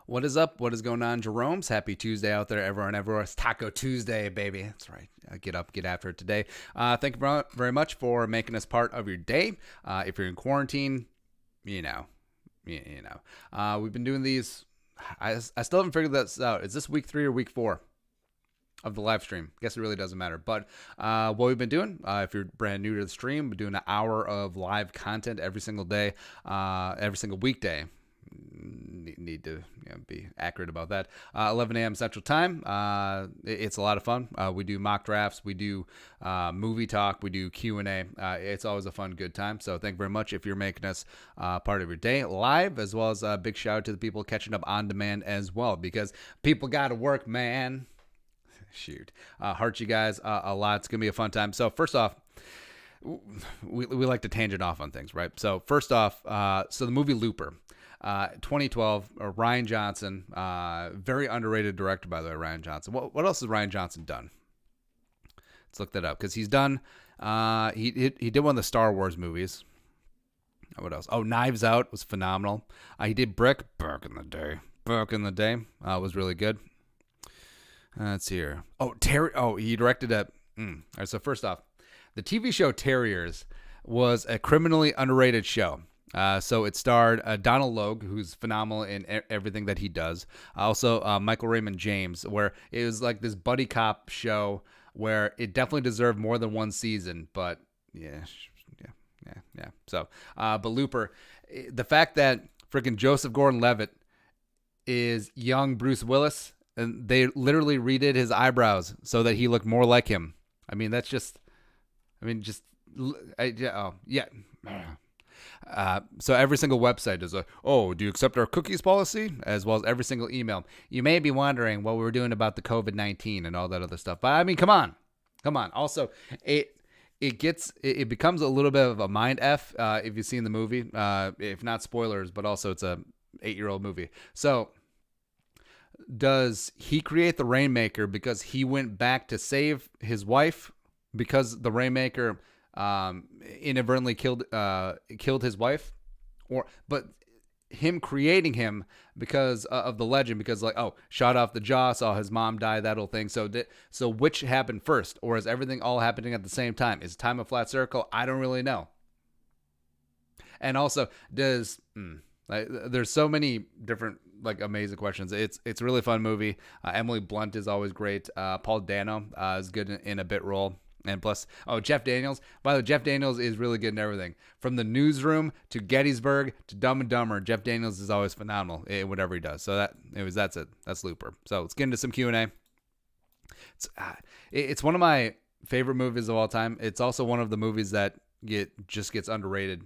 What is up? What is going on, Jeromes? Happy Tuesday out there, everyone. Everywhere. It's Taco Tuesday, baby. That's right. Get up, get after it today. Thank you very much for making us part of your day. If you're in quarantine, you know, we've been doing these. I still haven't figured this out. Is this week 3 or week 4 of the live stream? Guess it really doesn't matter. But what we've been doing, if you're brand new to the stream, we're doing an hour of live content every single day, every single weekday. Need to be accurate about that. 11 a.m. Central Time. It's a lot of fun. We do mock drafts. We do movie talk. We do Q&A. It's always a fun, good time. So thank you very much if you're making us part of your day live, as well as a big shout out to the people catching up on demand as well, because people got to work, man. Shoot. Heart you guys a lot. It's going to be a fun time. So first off, we like to tangent off on things, right? So first off, so the movie Looper. 2012, Ryan Johnson, very underrated director, by the way, Ryan Johnson. What else has Ryan Johnson done? Let's look that up, because he's done, he did one of the Star Wars movies. What else? Oh, Knives Out was phenomenal. He did Brick, back in the day, was really good. Let's see here. Oh, he directed a, all right, so first off, the TV show Terriers was a criminally underrated show. So it starred Donald Logue, who's phenomenal in everything that he does. Also, Michael Raymond James, where it was like this buddy cop show where it definitely deserved more than one season. But yeah. So, but Looper, the fact that freaking Joseph Gordon-Levitt is young Bruce Willis, and they literally redid his eyebrows so that he looked more like him. I mean, that's just, yeah. So every single website is like, oh, do you accept our cookies policy? As well as every single email. You may be wondering what we're doing about the COVID-19 and all that other stuff. But I mean, come on. Also, it becomes a little bit of a mind F if you've seen the movie. If not spoilers, but also it's a 8-year-old movie. So does he create the Rainmaker because he went back to save his wife because the Rainmaker inadvertently killed his wife, but him creating him because of the legend, because shot off the jaw, saw his mom die, that whole thing. So which happened first, or is everything all happening at the same time? Is time a flat circle? I don't really know. And also, there's so many different amazing questions. It's a really fun movie. Emily Blunt is always great. Paul Dano is good in a bit role. And plus, Jeff Daniels. By the way, Jeff Daniels is really good in everything. From The Newsroom to Gettysburg to Dumb and Dumber, Jeff Daniels is always phenomenal in whatever he does. So that's it. That's Looper. So let's get into some Q&A. It's one of my favorite movies of all time. It's also one of the movies that just gets underrated.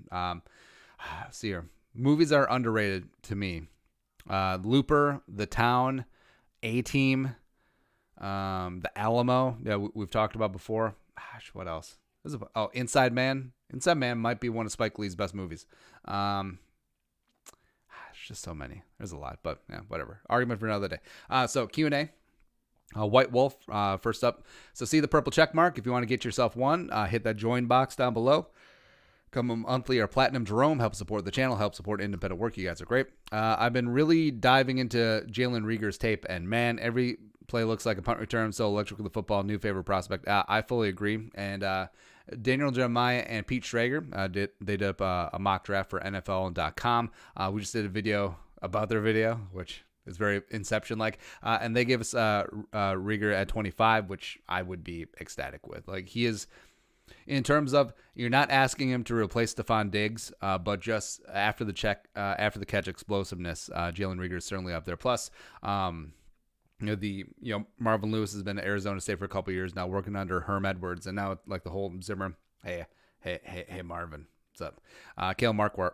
See here. Movies are underrated to me. Looper, The Town, A-Team, The Alamo. Yeah, we've talked about before. Gosh, what else? Inside Man. Inside Man might be one of Spike Lee's best movies. It's just so many. There's a lot, but yeah, whatever. Argument for another day. So Q&A. White Wolf, first up. So see the purple check mark. If you want to get yourself one, hit that join box down below. Come a monthly or platinum Jerome, help support the channel, help support independent work. You guys are great. I've been really diving into Jalen Reagor's tape, and man, every play looks like a punt return, so electric with the football, new favorite prospect. I fully agree. And Daniel Jeremiah and Pete Schrager did up a mock draft for NFL.com. We just did a video about their video, which is very Inception-like. And they gave us Reagor at 25, which I would be ecstatic with. He is, in terms of, you're not asking him to replace Stephon Diggs, but just after the catch explosiveness, Jalen Reagor is certainly up there. Plus, Marvin Lewis has been at Arizona State for a couple of years now, working under Herm Edwards, and now the whole Zimmer. Hey, Marvin, what's up? Kale Marquardt.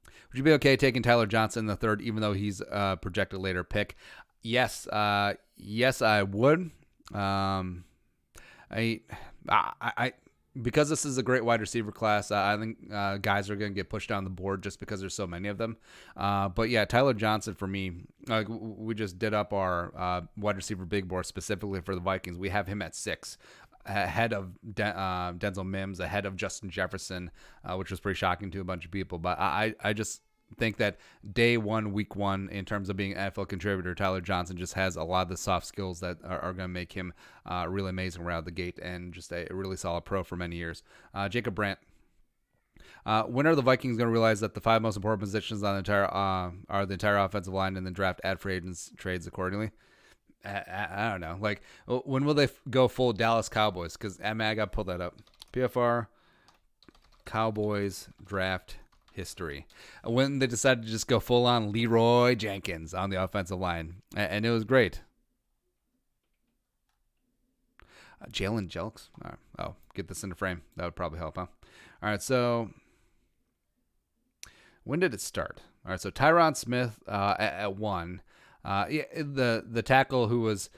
Would you be okay taking Tyler Johnson in the third, even though he's a projected later pick? Yes, I would. I because this is a great wide receiver class, I think guys are going to get pushed down the board just because there's so many of them. But yeah, Tyler Johnson for me, we just did up our wide receiver big board specifically for the Vikings. We have him at 6, ahead of Denzel Mims, ahead of Justin Jefferson, which was pretty shocking to a bunch of people. But I just think that day one, week one, in terms of being an NFL contributor, Tyler Johnson just has a lot of the soft skills that are going to make him really amazing right out the gate and just a really solid pro for many years. Jacob Brandt. When are the Vikings going to realize that the 5 most important positions on the entire are the entire offensive line, and then draft ad free agents trades accordingly? I don't know. Like, when will they go full Dallas Cowboys? Because I got to pull that up. PFR Cowboys draft history. When they decided to just go full on Leroy Jenkins on the offensive line, and it was great. Jalen Jelks. Oh, get this in the frame. That would probably help, huh? All right, so when did it start? All right, so Tyron Smith at 1. The tackle who was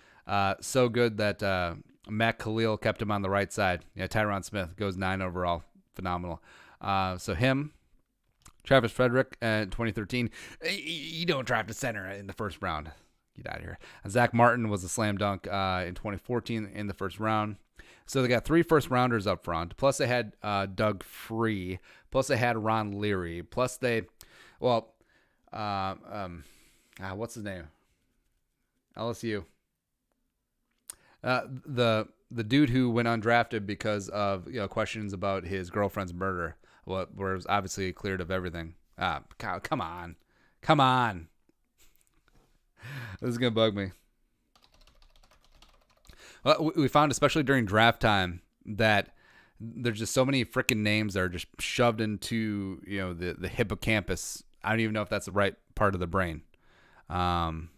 so good that Matt Khalil kept him on the right side. Yeah, Tyron Smith goes 9 overall. Phenomenal. So him, Travis Frederick in 2013. You don't draft a center in the first round. Get out of here. Zach Martin was a slam dunk in 2014 in the first round. So they got 3 first-rounders up front. Plus they had Doug Free. Plus they had Ron Leary. Plus they, what's his name? LSU. The dude who went undrafted because of questions about his girlfriend's murder. Where it was obviously cleared of everything. Come on. This is gonna bug me. Well, we found, especially during draft time, that there's just so many freaking names that are just shoved into the hippocampus. I don't even know if that's the right part of the brain. Lyle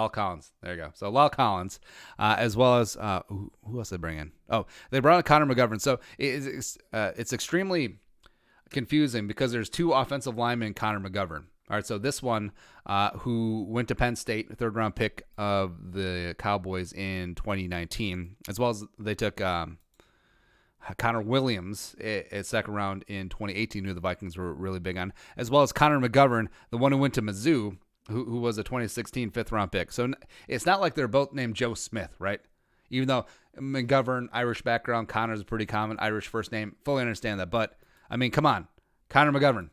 Collins. There you go. So Lyle Collins, as well as who else did they bring in? Oh, they brought in Connor McGovern. So it's extremely confusing because there's 2 offensive linemen in Connor McGovern. All right, so this one, who went to Penn State, 3rd-round pick of the Cowboys in 2019, as well as they took Connor Williams, a 2nd round in 2018, who the Vikings were really big on, as well as Connor McGovern, the one who went to Mizzou, who was a 2016 5th-round pick. So it's not like they're both named Joe Smith, right? Even though McGovern, Irish background, Connor's a pretty common Irish first name. Fully understand that. But, I mean, come on. Connor McGovern.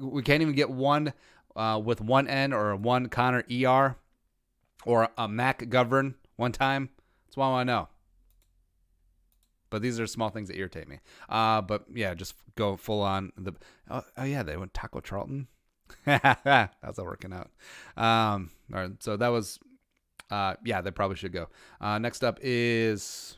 We can't even get one with one N or one Connor ER or a Mac Govern one time. That's what I want to know. But these are small things that irritate me. But, yeah, just go full on. They went Taco Charlton. How's that working out? All right, so that was, they probably should go. Next up is,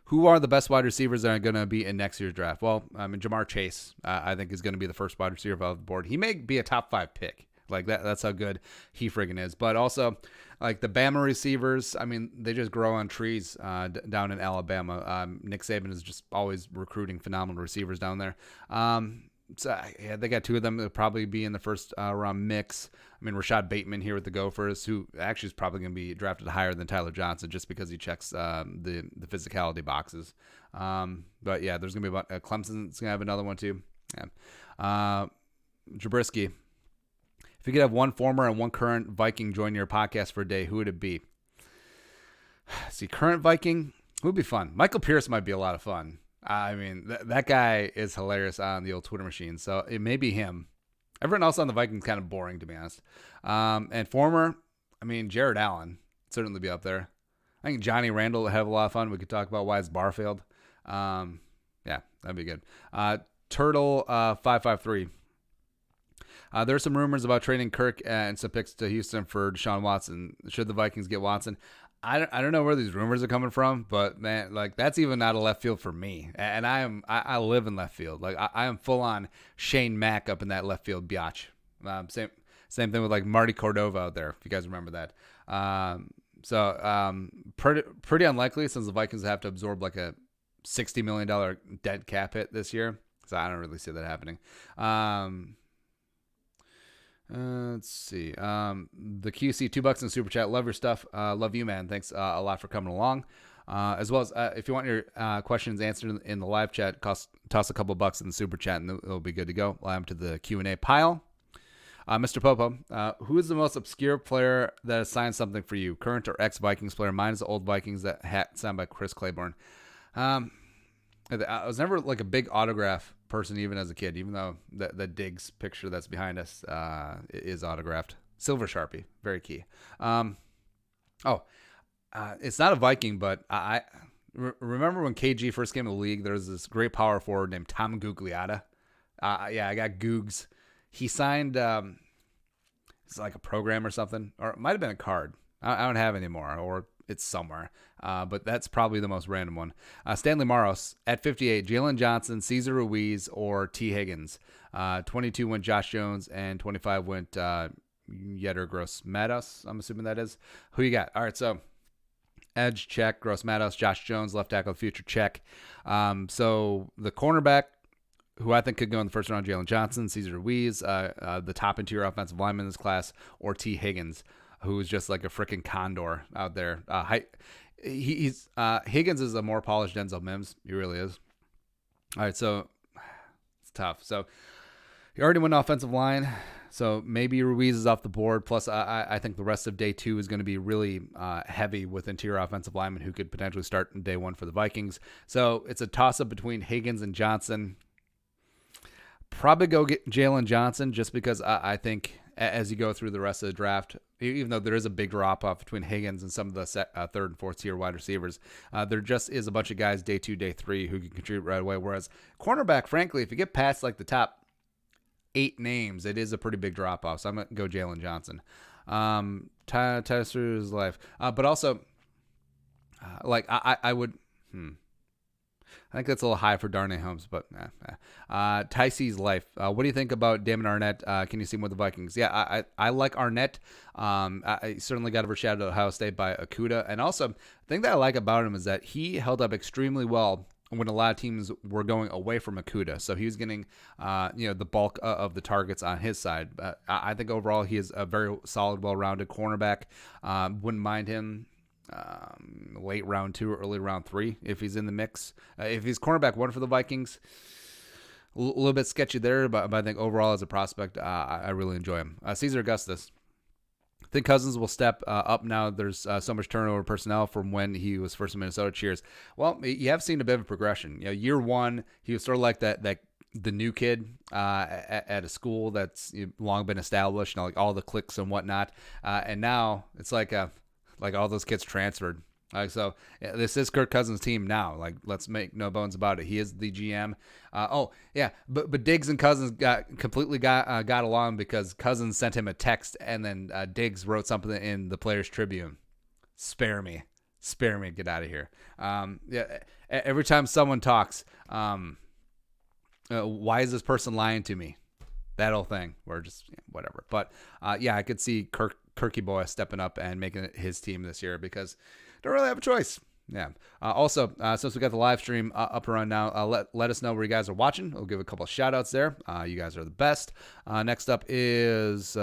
who are the best wide receivers that are going to be in next year's draft? Well, Jamar Chase, I think, is going to be the first wide receiver off the board. He may be a top 5 pick. Like that's how good he friggin' is. But also, like the Bama receivers, I mean, they just grow on trees down in Alabama. Nick Saban is just always recruiting phenomenal receivers down there. So yeah, they got 2 of them. They'll probably be in the first round mix. I mean, Rashad Bateman here with the Gophers, who actually is probably going to be drafted higher than Tyler Johnson just because he checks the physicality boxes. But yeah, there's going to be Clemson's going to have another one too. Yeah. Jabrisky, if you could have one former and one current Viking join your podcast for a day, who would it be? See, current Viking, who would be fun? Michael Pierce might be a lot of fun. I mean, that guy is hilarious on the old Twitter machine, so it may be him. Everyone else on the Vikings kind of boring, to be honest. And former, I mean, Jared Allen would certainly be up there. I think Johnny Randall would have a lot of fun. We could talk about Wise Barfield. Yeah, that'd be good. Turtle 553. There's some rumors about trading Kirk and some picks to Houston for Deshaun Watson. Should the Vikings get Watson? I don't know where these rumors are coming from, but man, like that's even out of left field for me. And I live in left field. Like I am full on Shane Mack up in that left field biatch. Same thing with like Marty Cordova out there, if you guys remember that. Pretty unlikely since the Vikings have to absorb like a $60 million dead cap hit this year. So I don't really see that happening. Let's see. The QC, $2 in super chat. Love your stuff. Love you, man. Thanks a lot for coming along. As well as if you want your questions answered in the live chat, toss a couple bucks in the super chat and it'll be good to go. I'll to the Q&A pile. Mr. Popo, who is the most obscure player that has signed something for you? Current or ex-Vikings player? Mine is the old Vikings that hat signed by Chris Claiborne. I was never like a big autograph person even as a kid, even though the Diggs picture that's behind us is autographed. Silver Sharpie, very key. It's not a Viking, but I remember when KG first came to the league, there was this great power forward named Tom Gugliotta. I got Googs. He signed, it's like a program or something, or it might have been a card. I don't have it anymore, or it's somewhere. But that's probably the most random one. Stanley Maros at 58, Jalen Johnson, Cesar Ruiz, or T. Higgins. 22 went Josh Jones, and 25 went Yetter Gross Matos. I'm assuming that is. Who you got? All right, so edge check, Gross Matos, Josh Jones, left tackle future check. So the cornerback, who I think could go in the first round, Jalen Johnson, Cesar Ruiz, the top interior offensive lineman in this class, or T. Higgins, who is just like a freaking condor out there. Higgins is a more polished Denzel Mims. He really is. All right, so it's tough. So he already went offensive line, so maybe Ruiz is off the board. Plus, I think the rest of day 2 is going to be really heavy with interior offensive linemen who could potentially start in day 1 for the Vikings. So it's a toss-up between Higgins and Johnson. Probably go get Jalen Johnson just because I think as you go through the rest of the draft, even though there is a big drop-off between Higgins and some of the third and fourth tier wide receivers, there just is a bunch of guys day 2, day 3 who can contribute right away. Whereas cornerback, frankly, if you get past like the top 8 names, it is a pretty big drop-off. So I'm going to go Jalen Johnson. Tester's life. But also, I would... I think that's a little high for Darnay Holmes, but Tyce's life. What do you think about Damon Arnett? Can you see him with the Vikings? Yeah, I like Arnett. I certainly got overshadowed at Ohio State by Okudah. And also, the thing that I like about him is that he held up extremely well when a lot of teams were going away from Okudah. So he was getting the bulk of the targets on his side. But I think overall he is a very solid, well-rounded cornerback. Wouldn't mind him late round 2 or early round 3 if he's in the mix. If he's cornerback 1 for the Vikings, a little bit sketchy there, but I think overall as a prospect, I really enjoy him. Cesar Augustus. I think Cousins will step up now. There's so much turnover personnel from when he was first in Minnesota. Cheers. Well, you have seen a bit of a progression. Year 1, he was sort of like that the new kid at a school that's long been established, like all the cliques and whatnot. And now it's like all those kids transferred. So this is Kirk Cousins' team now. Like, let's make no bones about it. He is the GM. But Diggs and Cousins got along because Cousins sent him a text, and then Diggs wrote something in the Players Tribune. Spare me, get out of here. Every time someone talks, why is this person lying to me? That whole thing. We're just whatever. But I could see Kirky Boy stepping up and making it his team this year because don't really have a choice. Yeah. Also, since we got the live stream up and running now, let us know where you guys are watching. We'll give a couple of shout outs there. You guys are the best. Next up is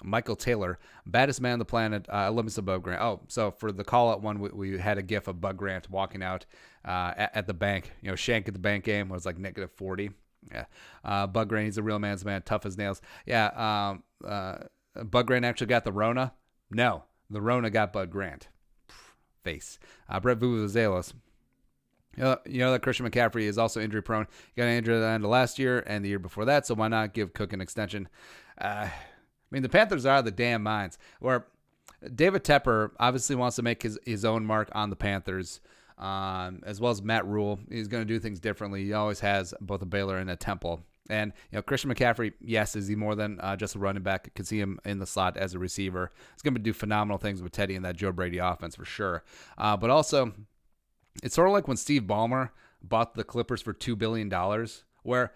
Michael Taylor, baddest man on the planet. I love me some Bug Grant. Oh, so for the call out one, we had a gif of Bug Grant walking out at the bank. Shank at the bank game was like negative 40. Yeah. Bug Grant, he's a real man's man, tough as nails. Yeah. Bug Grant actually got the Rona. No, the Rona got Bug Grant. Face. Brett Vuvuzelos. That Christian McCaffrey is also injury prone. He got injured at the end of last year and the year before that, so why not give Cook an extension? The Panthers are out of the damn minds. Where David Tepper obviously wants to make his own mark on the Panthers, as well as Matt Rule. He's going to do things differently. He always has both a Baylor and a Temple. And Christian McCaffrey, yes, is he more than just a running back? I could see him in the slot as a receiver. He's going to do phenomenal things with Teddy and that Joe Brady offense for sure. But also, it's sort of like when Steve Ballmer bought the Clippers for $2 billion, where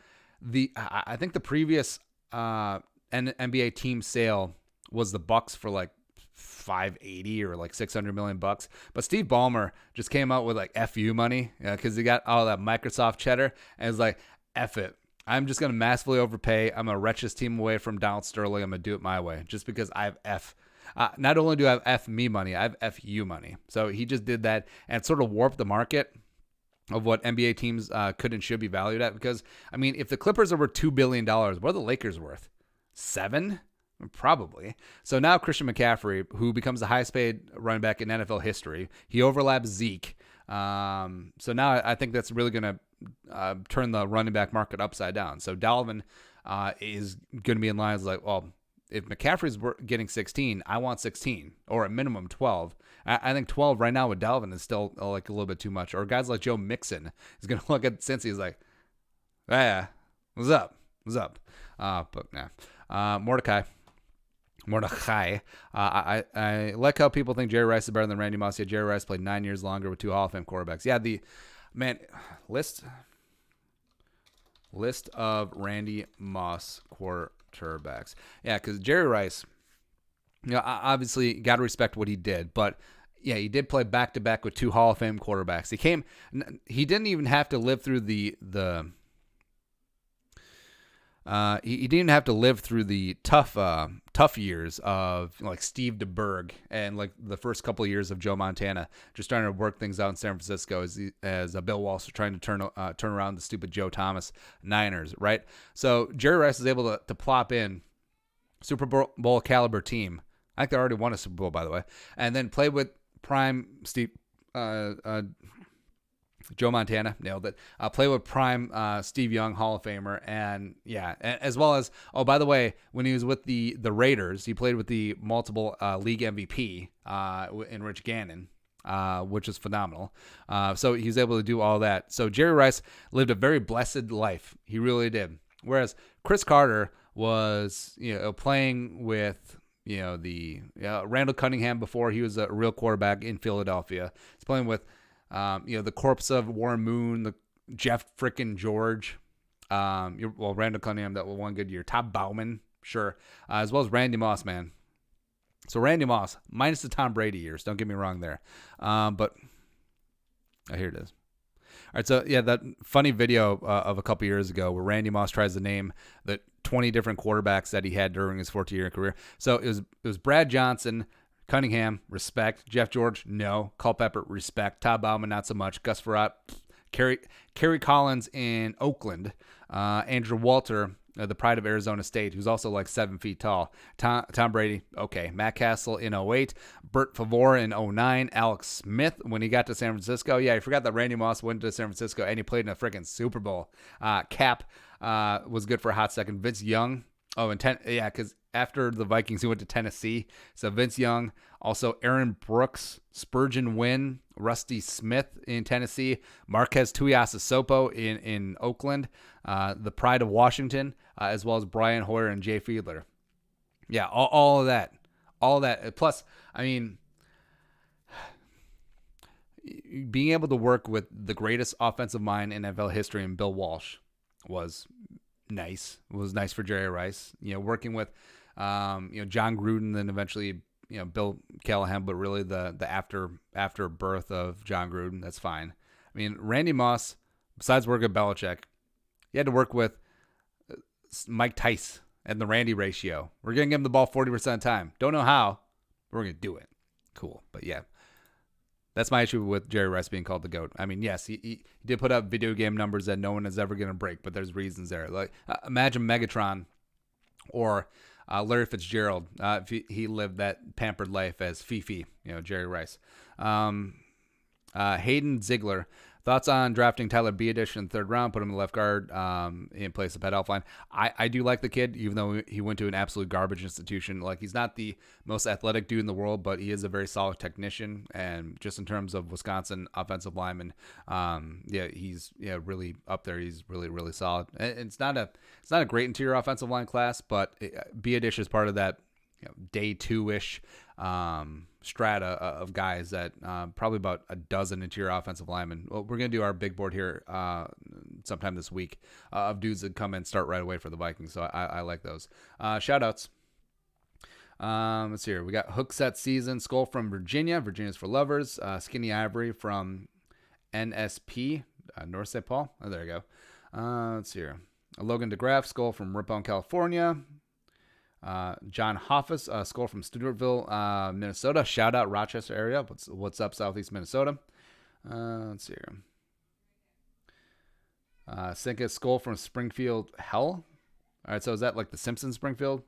I think the previous NBA team sale was the Bucks for like $580 or like $600 million. But Steve Ballmer just came out with like FU money because he got all that Microsoft cheddar and was like, F it. I'm just going to massively overpay. I'm going to wretch this team away from Donald Sterling. I'm going to do it my way just because I have F. Not only do I have F me money, I have FU money. So he just did that and sort of warped the market of what NBA teams could and should be valued at. Because, if the Clippers are worth $2 billion, what are the Lakers worth? 7? Probably. So now Christian McCaffrey, who becomes the highest paid running back in NFL history, he overlaps Zeke. So now I think that's really going to turn the running back market upside down. So Dalvin is going to be in line as like, well, if McCaffrey's getting 16, I want 16 or at minimum 12. I think 12 right now with Dalvin is still like a little bit too much. Or guys like Joe Mixon is going to look at Cincy. He's like, yeah, what's up? What's up? But nah. Mordecai. I like how people think Jerry Rice is better than Randy Moss. Yet Jerry Rice played 9 years longer with 2 Hall of Fame quarterbacks. Yeah, list of Randy Moss quarterbacks. Yeah, because Jerry Rice, obviously got to respect what he did, but yeah, he did play back to back with 2 Hall of Fame quarterbacks. He didn't even have to live through the he didn't have to live through the tough years of like Steve DeBerg and like the first couple of years of Joe Montana, just trying to work things out in San Francisco as Bill Walsh was trying to turn around the stupid Joe Thomas Niners, right? So Jerry Rice is able to plop in Super Bowl caliber team. I think they already won a Super Bowl, by the way, and then play with prime Steve. Joe Montana, nailed it. Play with prime Steve Young, Hall of Famer, and yeah, as well as, oh, by the way, when he was with the Raiders, he played with the multiple league MVP in Rich Gannon, which is phenomenal. So he was able to do all that. So Jerry Rice lived a very blessed life. He really did. Whereas Chris Carter was, playing with, the Randall Cunningham before he was a real quarterback in Philadelphia. He's playing with the corpse of Warren Moon, the Jeff frickin' George, Randall Cunningham, that one good year. Todd Bowman, sure, as well as Randy Moss, man. So Randy Moss, minus the Tom Brady years, don't get me wrong there. But here it is. All right, so yeah, that funny video of a couple years ago where Randy Moss tries to name the 20 different quarterbacks that he had during his 14-year career. So it was Brad Johnson, Cunningham, respect. Jeff George, no. Culpepper, respect. Todd Bowman, not so much. Gus Frerotte, Kerry Collins in Oakland. Andrew Walter, the pride of Arizona State, who's also like 7 feet tall. Tom Brady, okay. Matt Castle in 08. Bert Favre in 09. Alex Smith when he got to San Francisco. Yeah, I forgot that Randy Moss went to San Francisco and he played in a freaking Super Bowl. Cap was good for a hot second. Vince Young. Oh, because after the Vikings, he went to Tennessee. So Vince Young, also Aaron Brooks, Spurgeon Wynn, Rusty Smith in Tennessee, Marquez Tuiasosopo in Oakland, the pride of Washington, as well as Brian Hoyer and Jay Fiedler. Yeah, all of that. All of that. Plus, I mean, being able to work with the greatest offensive mind in NFL history in Bill Walsh was nice. It was nice for Jerry Rice. Working with John Gruden, then eventually Bill Callahan, but really the after birth of John Gruden. That's fine. I mean, Randy Moss, besides working with Belichick, he had to work with Mike Tice and the Randy ratio. We're gonna give him the ball 40% of the time. Don't know how, but we're gonna do it. Cool, but yeah. That's my issue with Jerry Rice being called the GOAT. I mean, yes, he did put up video game numbers that no one is ever going to break, but there's reasons there. Like imagine Megatron or Larry Fitzgerald if he lived that pampered life as Fifi, Jerry Rice. Hayden Ziegler. Thoughts on drafting Tyler Biadasz in the 3rd round, put him in the left guard in place of Pat Elflein. I do like the kid, even though he went to an absolute garbage institution. Like, he's not the most athletic dude in the world, but he is a very solid technician. And just in terms of Wisconsin offensive lineman, he's really up there. He's really, really solid. And it's not a great interior offensive line class, but Biadasz is part of that day 2-ish strata of guys that probably about a dozen interior offensive linemen. Well, we're going to do our big board here sometime this week of dudes that come and start right away for the Vikings. So I like those. Shout outs. Let's see here. We got Hook Set Season, Skull from Virginia. Virginia's for Lovers. Skinny Ivory from NSP, North St. Paul. Oh, there you go. Let's see here. Logan DeGraff, Skull from Ripon, California. John Hoffus, Skull from Stewartville, Minnesota. Shout out Rochester area. What's up, Southeast Minnesota? Let's see here. Sinkus Skull from Springfield, Hell. All right, so is that like the Simpsons Springfield?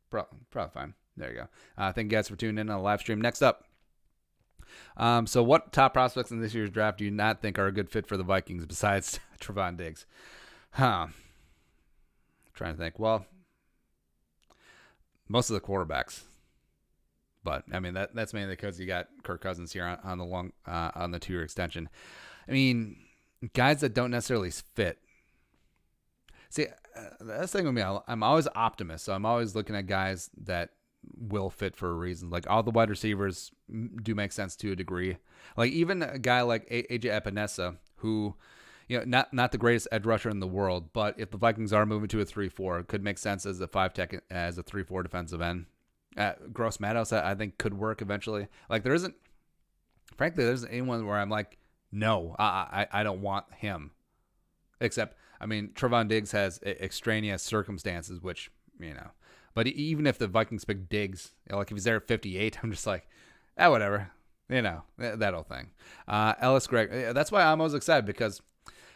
Probably fine. There you go. Thank you guys for tuning in on the live stream. Next up, So what top prospects in this year's draft do you not think are a good fit for the Vikings besides Trevon Diggs? Trying to think. Well, most of the quarterbacks. But I mean that's mainly because you got Kirk Cousins here on the on the 2-year extension. I mean, guys that don't necessarily fit. See, that's the thing with me. I'm always an optimist, so I'm always looking at guys that will fit for a reason. Like all the wide receivers do make sense to a degree. Like even a guy like AJ Epinesa, who, not the greatest edge rusher in the world, but if the Vikings are moving to a 3-4, it could make sense as a 5-tech, as a 3-4 defensive end. Gross Matos, I think, could work eventually. Like there isn't anyone where I'm like, no, I don't want him. Except, I mean, Trevon Diggs has extraneous circumstances, which, But even if the Vikings pick Diggs, like if he's there at 58, I'm just like, whatever. That whole thing. Ellis Gregg, that's why I'm always excited because,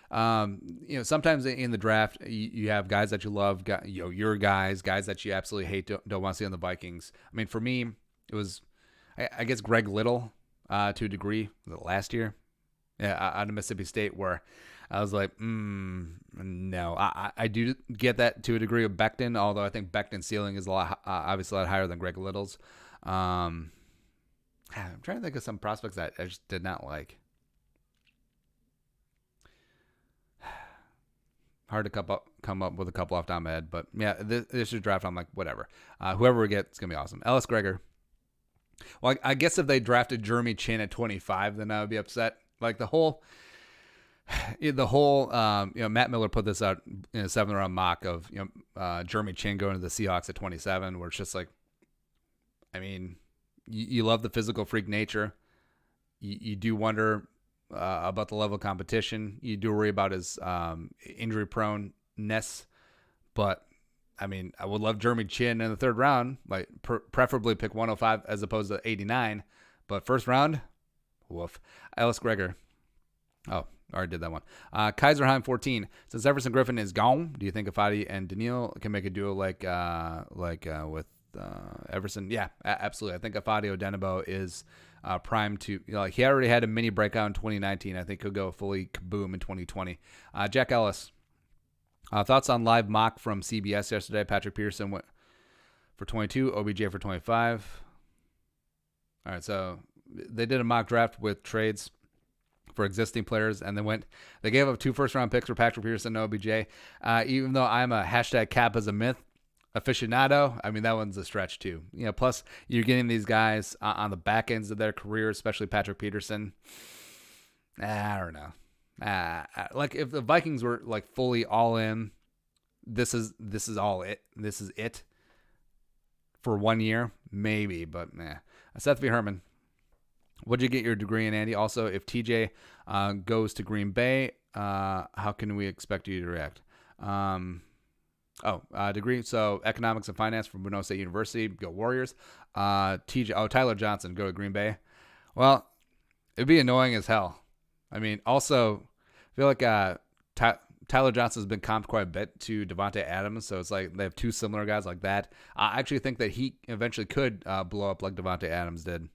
sometimes in the draft, you have guys that you love, your guys that you absolutely hate, don't want to see on the Vikings. I mean, for me, it was, I guess, Greg Little to a degree last year out of Mississippi State, where I was like, no. I do get that to a degree of Becton, although I think Becton's ceiling is obviously a lot higher than Greg Little's. I'm trying to think of some prospects that I just did not like. Hard to come up with a couple off the top of my head, but yeah, this year's draft, I'm like, whatever. Whoever we get, it's going to be awesome. Ellis Gregor. Well, I guess if they drafted Jeremy Chin at 25, then I would be upset. Like the whole, Matt Miller put this out in a 7th-round mock of, Jeremy Chin going to the Seahawks at 27, where it's just like, I mean, you love the physical freak nature. You do wonder about the level of competition. You do worry about his injury proneness, but I mean, I would love Jeremy Chin in the 3rd round, like preferably pick 105 as opposed to 89, but 1st round, woof. Ellis Gregor. Oh, already did that one. Kaiserheim 14. Since Everson Griffin is gone, do you think Afadi and Daniil can make a duo like with Everson? Yeah, absolutely. I think Afadi Odenigbo is primed to, he already had a mini breakout in 2019. I think he'll go fully kaboom in 2020. Jack Ellis. Thoughts on live mock from CBS yesterday? Patrick Peterson went for 22, OBJ for 25. All right, so they did a mock draft with trades for existing players, and they gave up 2 first-round picks for Patrick Peterson and OBJ. Even though I'm a hashtag cap as a myth aficionado, I mean, that one's a stretch too. Plus you're getting these guys on the back ends of their career, especially Patrick Peterson. I don't know. Like if the Vikings were like fully all in, this is all it. This is it for 1 year, maybe, but Seth V. Herman. What'd you get your degree in, Andy? Also, if TJ goes to Green Bay, how can we expect you to react? Degree. So economics and finance from Winona State University. Go Warriors. Tyler Johnson, go to Green Bay. Well, it'd be annoying as hell. I mean, also, I feel like Tyler Johnson has been comped quite a bit to Devontae Adams, so it's like they have 2 similar guys like that. I actually think that he eventually could blow up like Devontae Adams did,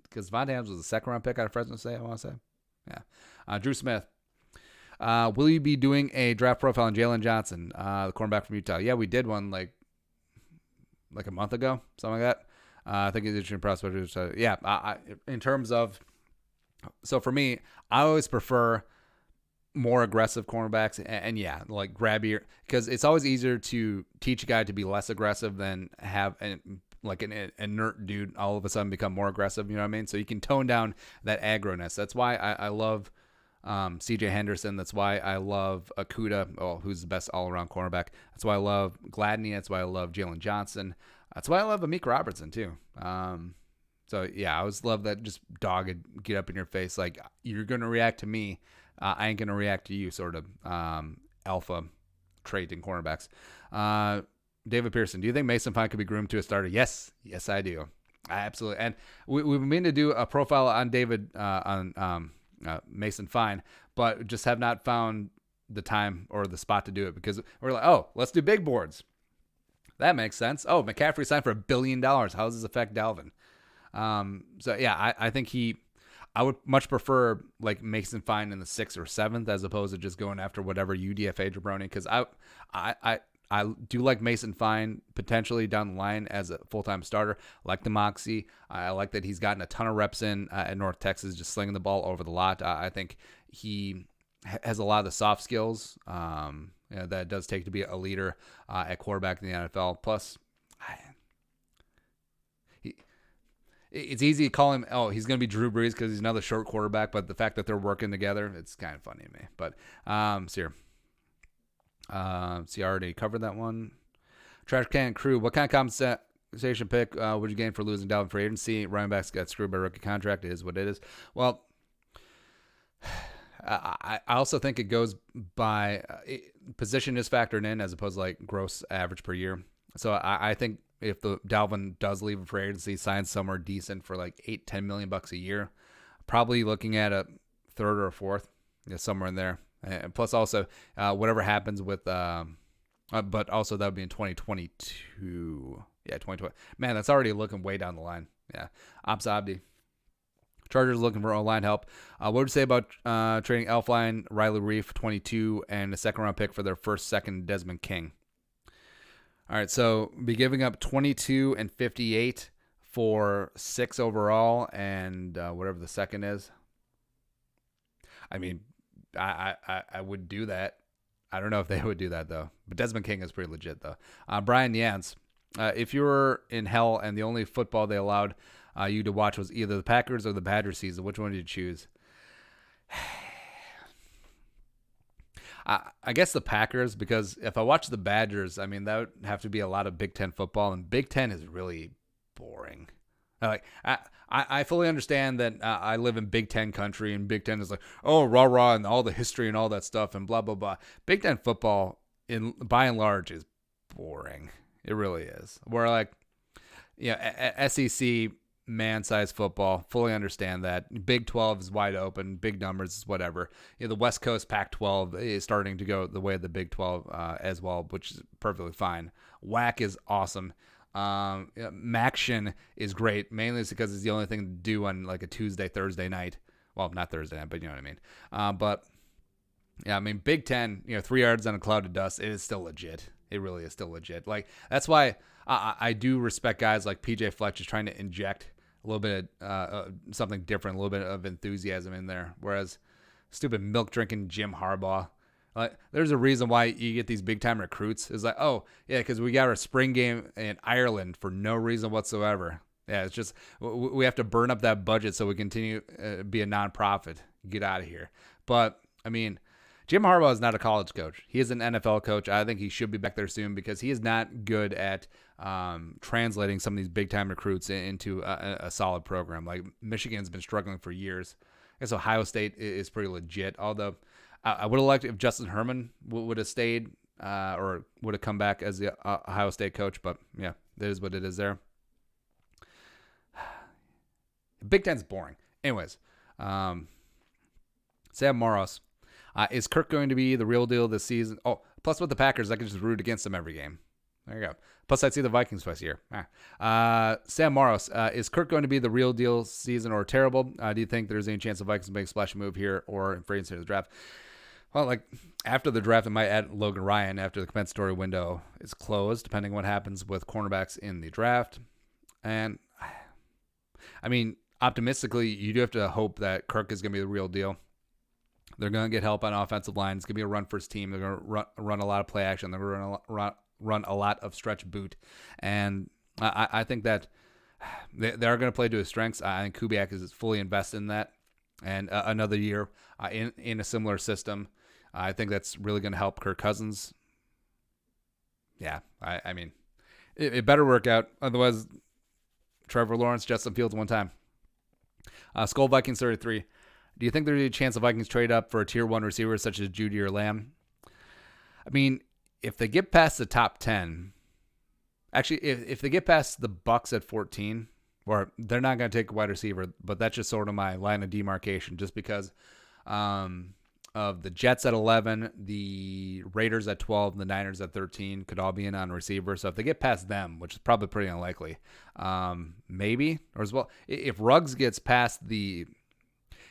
because Devontae Adams was a 2nd-round pick out of Fresno State, I want to say. Yeah. Drew Smith. Will you be doing a draft profile on Jalen Johnson, the cornerback from Utah? Yeah, we did one like a month ago, something like that. I think he's an interesting prospect. So yeah, in terms of, so for me, I always prefer more aggressive cornerbacks, and yeah, like grabbier, because it's always easier to teach a guy to be less aggressive than have an inert dude all of a sudden become more aggressive. You know what I mean? So you can tone down that aggro-ness. That's why I love CJ Henderson. That's why I love Okudah, who's the best all-around cornerback. That's why I love Gladney. That's why I love Jalen Johnson. That's why I love Amik Robertson too. So yeah, I always love that just dogged, get up in your face, like you're gonna react to me, I ain't gonna react to you, sort of alpha trait in cornerbacks. David Pearson, do you think Mason Fine could be groomed to a starter? Yes, I do. Absolutely. And we've been meaning to do a profile on David on Mason Fine, but just have not found the time or the spot to do it, because we're like, oh, let's do big boards. That makes sense. Oh, McCaffrey signed for $1 billion. How does this affect Dalvin? So yeah, I think he I would much prefer like Mason Fine in the 6th or 7th as opposed to just going after whatever UDFA jabroni. Because I do like Mason Fine potentially down the line as a full-time starter. I like the moxie. I like that he's gotten a ton of reps in at North Texas, just slinging the ball over the lot. I think he has a lot of the soft skills that it does take to be a leader at quarterback in the NFL. Plus, it's easy to call him, he's going to be Drew Brees because he's another short quarterback, but the fact that they're working together, it's kind of funny to me. But, see, I already covered that one. Trash Can Crew, what kind of compensation pick would you gain for losing Dalvin free agency? Running backs got screwed by rookie contract. It is what it is. Well, I also think it goes by position is factored in as opposed to like gross average per year. So I think if the Dalvin does leave a free agency, signs somewhere decent for like $8-10 million a year, probably looking at a third or a fourth, somewhere in there. And plus also whatever happens with, but also that would be in 2022. Yeah, 2020. Man, that's already looking way down the line. Yeah, Ops Abdi. Chargers looking for O-line help. What would you say about trading Elfline, Riley Reef, 22, and a second-round pick for their second, Desmond King? All right, so be giving up 22 and 58 for 6 overall and whatever the second is. I mean, I would do that. I don't know if they would do that, though. But Desmond King is pretty legit, though. Brian Yance, if you were in hell and the only football they allowed you to watch was either the Packers or the Badgers season, which one did you choose? I guess the Packers, because if I watch the Badgers, I mean, that would have to be a lot of Big Ten football, and Big Ten is really boring. I fully understand that I live in Big Ten country, and Big Ten is like, oh, rah-rah, and all the history and all that stuff, and blah, blah, blah. Big Ten football, by and large, is boring. It really is. Where, like, SEC man-sized football, fully understand that. Big 12 is wide open, big numbers, whatever. The West Coast Pac-12 is starting to go the way of the Big 12 as well, which is perfectly fine. WAC is awesome. Maction is great, mainly because it's the only thing to do on like a Tuesday, Thursday night. Well, not Thursday night, but you know what I mean. But yeah, I mean, Big Ten, 3 yards on a cloud of dust, it is still legit. It really is still legit. Like, that's why I do respect guys like PJ Fletcher is trying to inject a little bit of something different, a little bit of enthusiasm in there. Whereas stupid milk drinking Jim Harbaugh, there's a reason why you get these big time recruits. It's like, oh yeah, because we got our spring game in Ireland for no reason whatsoever. Yeah, it's just we have to burn up that budget so we continue be a nonprofit. Get out of here. But I mean, Jim Harbaugh is not a college coach. He is an NFL coach. I think he should be back there soon because he is not good at translating some of these big-time recruits into a solid program. Like, Michigan's been struggling for years. I guess Ohio State is pretty legit, although I would have liked if Justin Herman would have stayed or would have come back as the Ohio State coach, but yeah, that is what it is there. Big Ten's boring. Anyways, Sam Moros. Is Kirk going to be the real deal this season? Oh, plus with the Packers, I can just root against them every game. There you go. Plus, I'd see the Vikings twice a year. Sam Moros, is Kirk going to be the real deal season or terrible? Do you think there's any chance the Vikings make a splash move here or in free agency of the draft? Well, like, after the draft, I might add Logan Ryan after the compensatory window is closed, depending on what happens with cornerbacks in the draft. And, I mean, optimistically, you do have to hope that Kirk is going to be the real deal. They're going to get help on offensive line. It's going to be a run-first team. They're going to run a lot of play action. They're going to run a lot of stretch boot. And I think that they are going to play to his strengths. I think Kubiak is fully invested in that. And another year in a similar system, I think that's really going to help Kirk Cousins. Yeah, I mean, it better work out. Otherwise, Trevor Lawrence, Justin Fields one time. Skull Vikings 33. Do you think there's a chance the Vikings trade up for a tier 1 receiver such as Judy or Lamb? I mean, if they get past the top 10, actually, if they get past the Bucks at 14, or they're not going to take a wide receiver, but that's just sort of my line of demarcation, just because of the Jets at 11, the Raiders at 12, and the Niners at 13 could all be in on receiver. So if they get past them, which is probably pretty unlikely, maybe, or as well, if Ruggs gets past the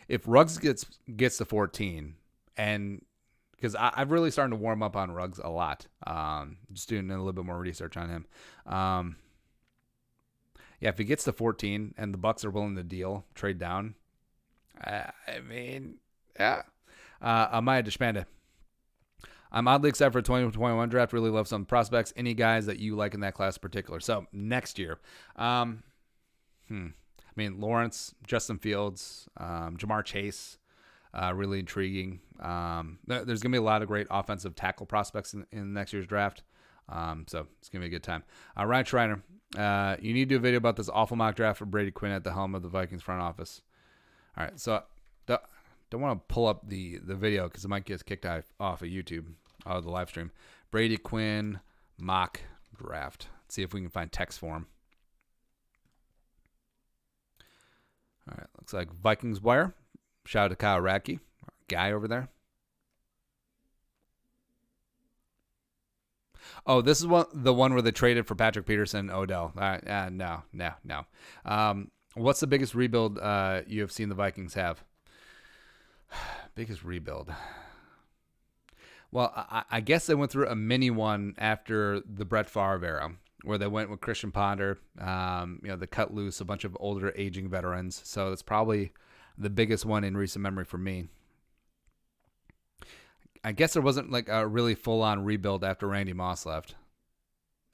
if Ruggs gets to 14, and because I've really started to warm up on Ruggs a lot, just doing a little bit more research on him. Yeah, if he gets to 14 and the Bucs are willing to trade down, I mean, yeah. Amaya Deshpanda. I'm oddly excited for 2021 draft. Really love some prospects. Any guys that you like in that class in particular? So next year, I mean, Lawrence, Justin Fields, Jamar Chase, really intriguing. There's going to be a lot of great offensive tackle prospects in next year's draft. So it's going to be a good time. Ryan Schreiner, you need to do a video about this awful mock draft for Brady Quinn at the helm of the Vikings front office. All right, so don't want to pull up the video because it might get kicked off of YouTube, the live stream. Brady Quinn mock draft. Let's see if we can find text form. All right, looks like Vikings Wire. Shout out to Kyle Radke, guy over there. Oh, this is the one where they traded for Patrick Peterson and Odell. No. What's the biggest rebuild you have seen the Vikings have? Biggest rebuild. Well, I guess they went through a mini one after the Brett Favre era, where they went with Christian Ponder. They cut loose a bunch of older, aging veterans. So that's probably the biggest one in recent memory for me. I guess there wasn't like a really full-on rebuild after Randy Moss left.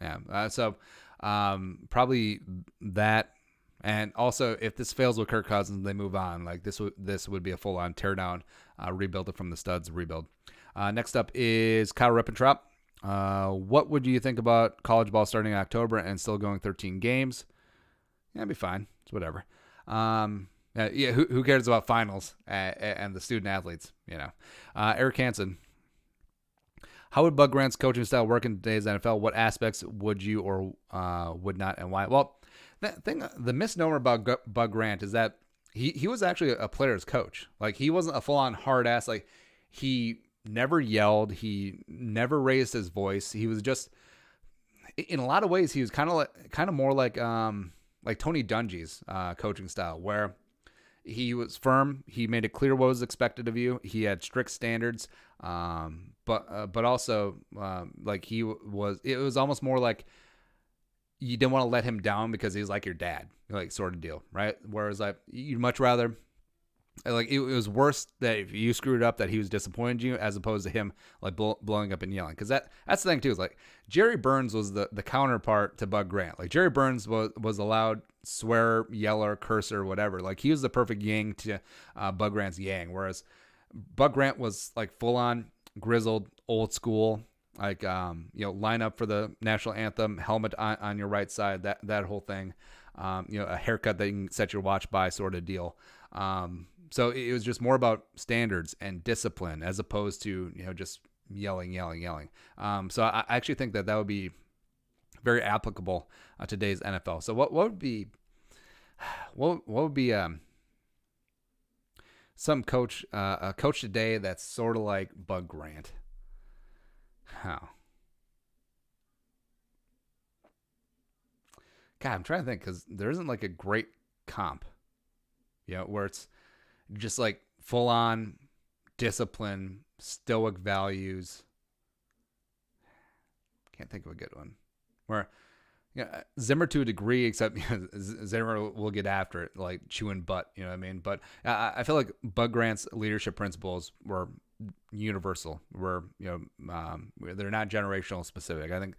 Yeah. So probably that. And also, if this fails with Kirk Cousins, they move on. Like this would be a full-on teardown, rebuild it from the studs rebuild. Next up is Kyle Rippentrop. What would you think about college ball starting in October and still going 13 games? Yeah, it'd be fine. It's whatever. Who cares about finals and the student athletes? Eric Hansen. How would Bud Grant's coaching style work in today's NFL? What aspects would you or would not, and why? Well, the misnomer about Bud Grant is that he was actually a player's coach. Like he wasn't a full-on hard ass. Like he never yelled. He never raised his voice. He was just, in a lot of ways, he was kind of more like Tony Dungy's coaching style, where he was firm. He made it clear what was expected of you. He had strict standards, but also it was almost more like you didn't want to let him down because he's like your dad, like sort of deal, right? Whereas like you'd much rather, like it was worse that if you screwed up that he was disappointing you as opposed to him like blowing up and yelling. Because that's the thing too, is like Jerry Burns was the counterpart to Bud Grant. Like Jerry Burns was a loud swear, yeller, curser, whatever. Like he was the perfect yang to Bud Grant's yang. Whereas Bud Grant was like full on grizzled, old school, like line up for the national anthem, helmet on your right side, that whole thing. A haircut that you can set your watch by sort of deal. So it was just more about standards and discipline as opposed to, just yelling. So I actually think that would be very applicable to today's NFL. So what would be some coach, a coach today that's sort of like Bud Grant? How? God, I'm trying to think because there isn't like a great comp, where it's just like full on discipline, stoic values. Can't think of a good one. Where Zimmer to a degree, except Zimmer will get after it, like chewing butt. You know what I mean? But I feel like Bud Grant's leadership principles were universal. They're not generational specific. I think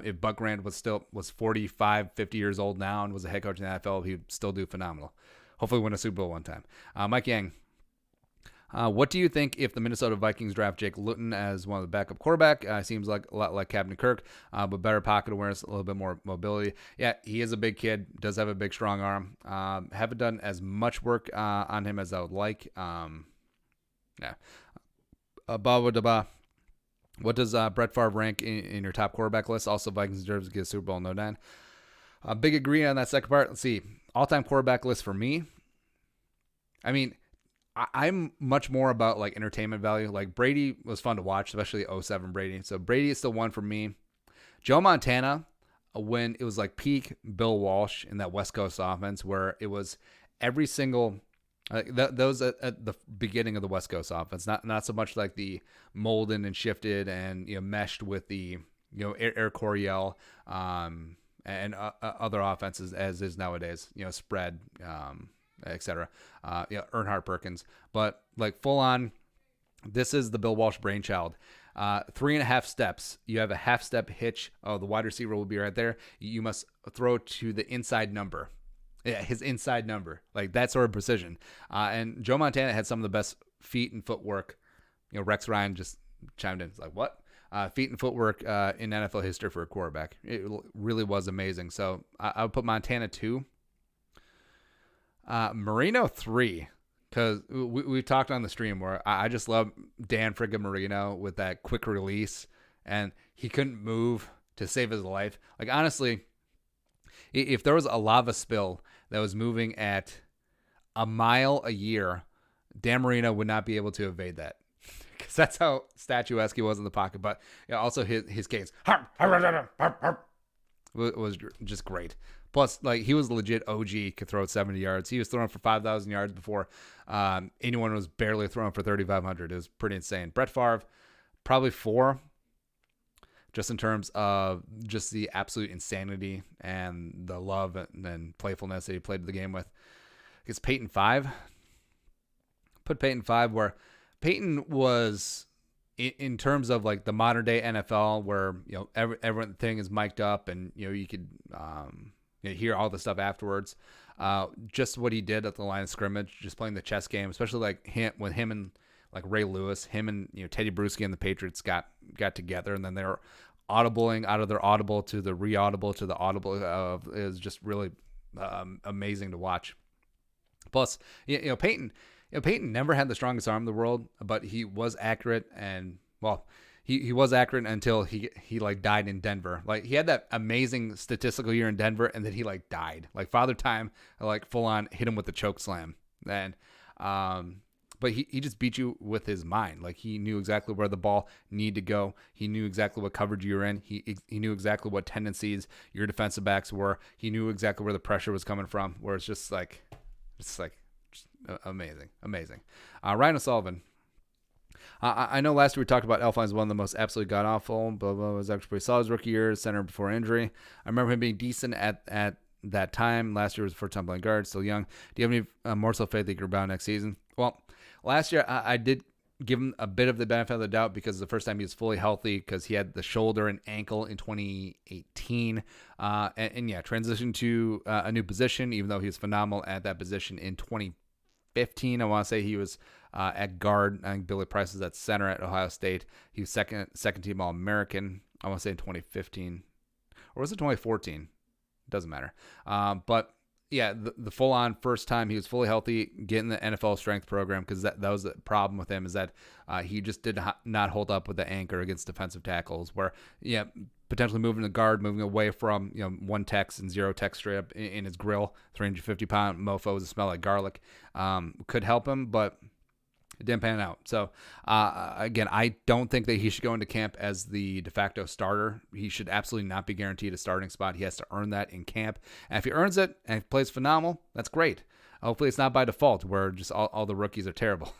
if Bud Grant was 45, 50 years old now and was a head coach in the NFL, he'd still do phenomenal. Hopefully win a Super Bowl one time. Mike Yang. What do you think if the Minnesota Vikings draft Jake Luton as one of the backup quarterback? Seems like a lot like Captain Kirk, but better pocket awareness, a little bit more mobility. Yeah, he is a big kid, does have a big, strong arm. Haven't done as much work on him as I would like. What does Brett Favre rank in your top quarterback list? Also, Vikings deserves to get a Super Bowl, no doubt. Big agree on that second part. Let's see. All-time quarterback list for me. I mean, I'm much more about like entertainment value. Like Brady was fun to watch, especially 07 Brady. So Brady is still one for me. Joe Montana, when it was like peak Bill Walsh in that West Coast offense, where it was every single Those at the beginning of the West Coast offense, not so much like the molded and shifted and meshed with the Air Coryell and other offenses as is nowadays. Spread, etc. Earnhardt Perkins, but like full on. This is the Bill Walsh brainchild. 3.5 steps. You have a half step hitch. Oh, the wide receiver will be right there. You must throw to the inside number. Yeah, his inside number. Like that sort of precision. And Joe Montana had some of the best feet and footwork. Rex Ryan just chimed in. It's like, what? Feet and footwork in NFL history for a quarterback. It really was amazing. So I would put Montana 2. Marino 3. Because we talked on the stream where I just love Dan friggin' Marino with that quick release, and he couldn't move to save his life. Like, honestly, if there was a lava spill that was moving at a mile a year, Dan Marino would not be able to evade that. Because that's how statuesque he was in the pocket. But also his cadence was just great. Plus, like, he was legit OG, could throw it 70 yards. He was throwing for 5,000 yards before anyone was barely throwing for 3,500. It was pretty insane. Brett Favre, probably 4, just in terms of just the absolute insanity and the love and playfulness that he played the game with. I guess Peyton 5. Put Peyton 5 where Peyton was, in terms of like the modern day NFL, where everything is mic'd up and you could hear all the stuff afterwards. Just what he did at the line of scrimmage, just playing the chess game, especially like him and like Ray Lewis, him and Teddy Bruschi and the Patriots got together, and then they were audibling out of their audible to the re-audible to the audible. It was just really amazing to watch. Plus, Peyton never had the strongest arm in the world, but he was accurate, and well, he was accurate until he like died in Denver. Like, he had that amazing statistical year in Denver, and then he like died. Like, Father Time like full on hit him with the choke slam. And but he just beat you with his mind. Like, he knew exactly where the ball needed to go. He knew exactly what coverage you were in. He knew exactly what tendencies your defensive backs were. He knew exactly where the pressure was coming from. Where it's just amazing. Ryan O'Sullivan. I know last week we talked about Elfline as one of the most absolutely god-awful. Blah, blah, was actually pretty solid his rookie year, center before injury. I remember him being decent at that time. Last year was the first time playing guard, still young. Do you have any more so faith that he can rebound next season? Well, last year I did give him a bit of the benefit of the doubt because the first time he was fully healthy, because he had the shoulder and ankle in 2018. And transitioned to a new position, even though he was phenomenal at that position in 2015. I want to say he was at guard. I think Billy Price was at center at Ohio State. He was second team All-American, I want to say in 2015. Or was it 2014? Doesn't matter. But yeah, the full-on first time he was fully healthy, getting the NFL strength program, because that was the problem with him, is that he just did not hold up with the anchor against defensive tackles, where potentially moving to guard, moving away from one text and zero text straight up in his grill, 350-pound mofos that smell like garlic, could help him, but it didn't pan out. So, again, I don't think that he should go into camp as the de facto starter. He should absolutely not be guaranteed a starting spot. He has to earn that in camp. And if he earns it and he plays phenomenal, that's great. Hopefully it's not by default where just all the rookies are terrible,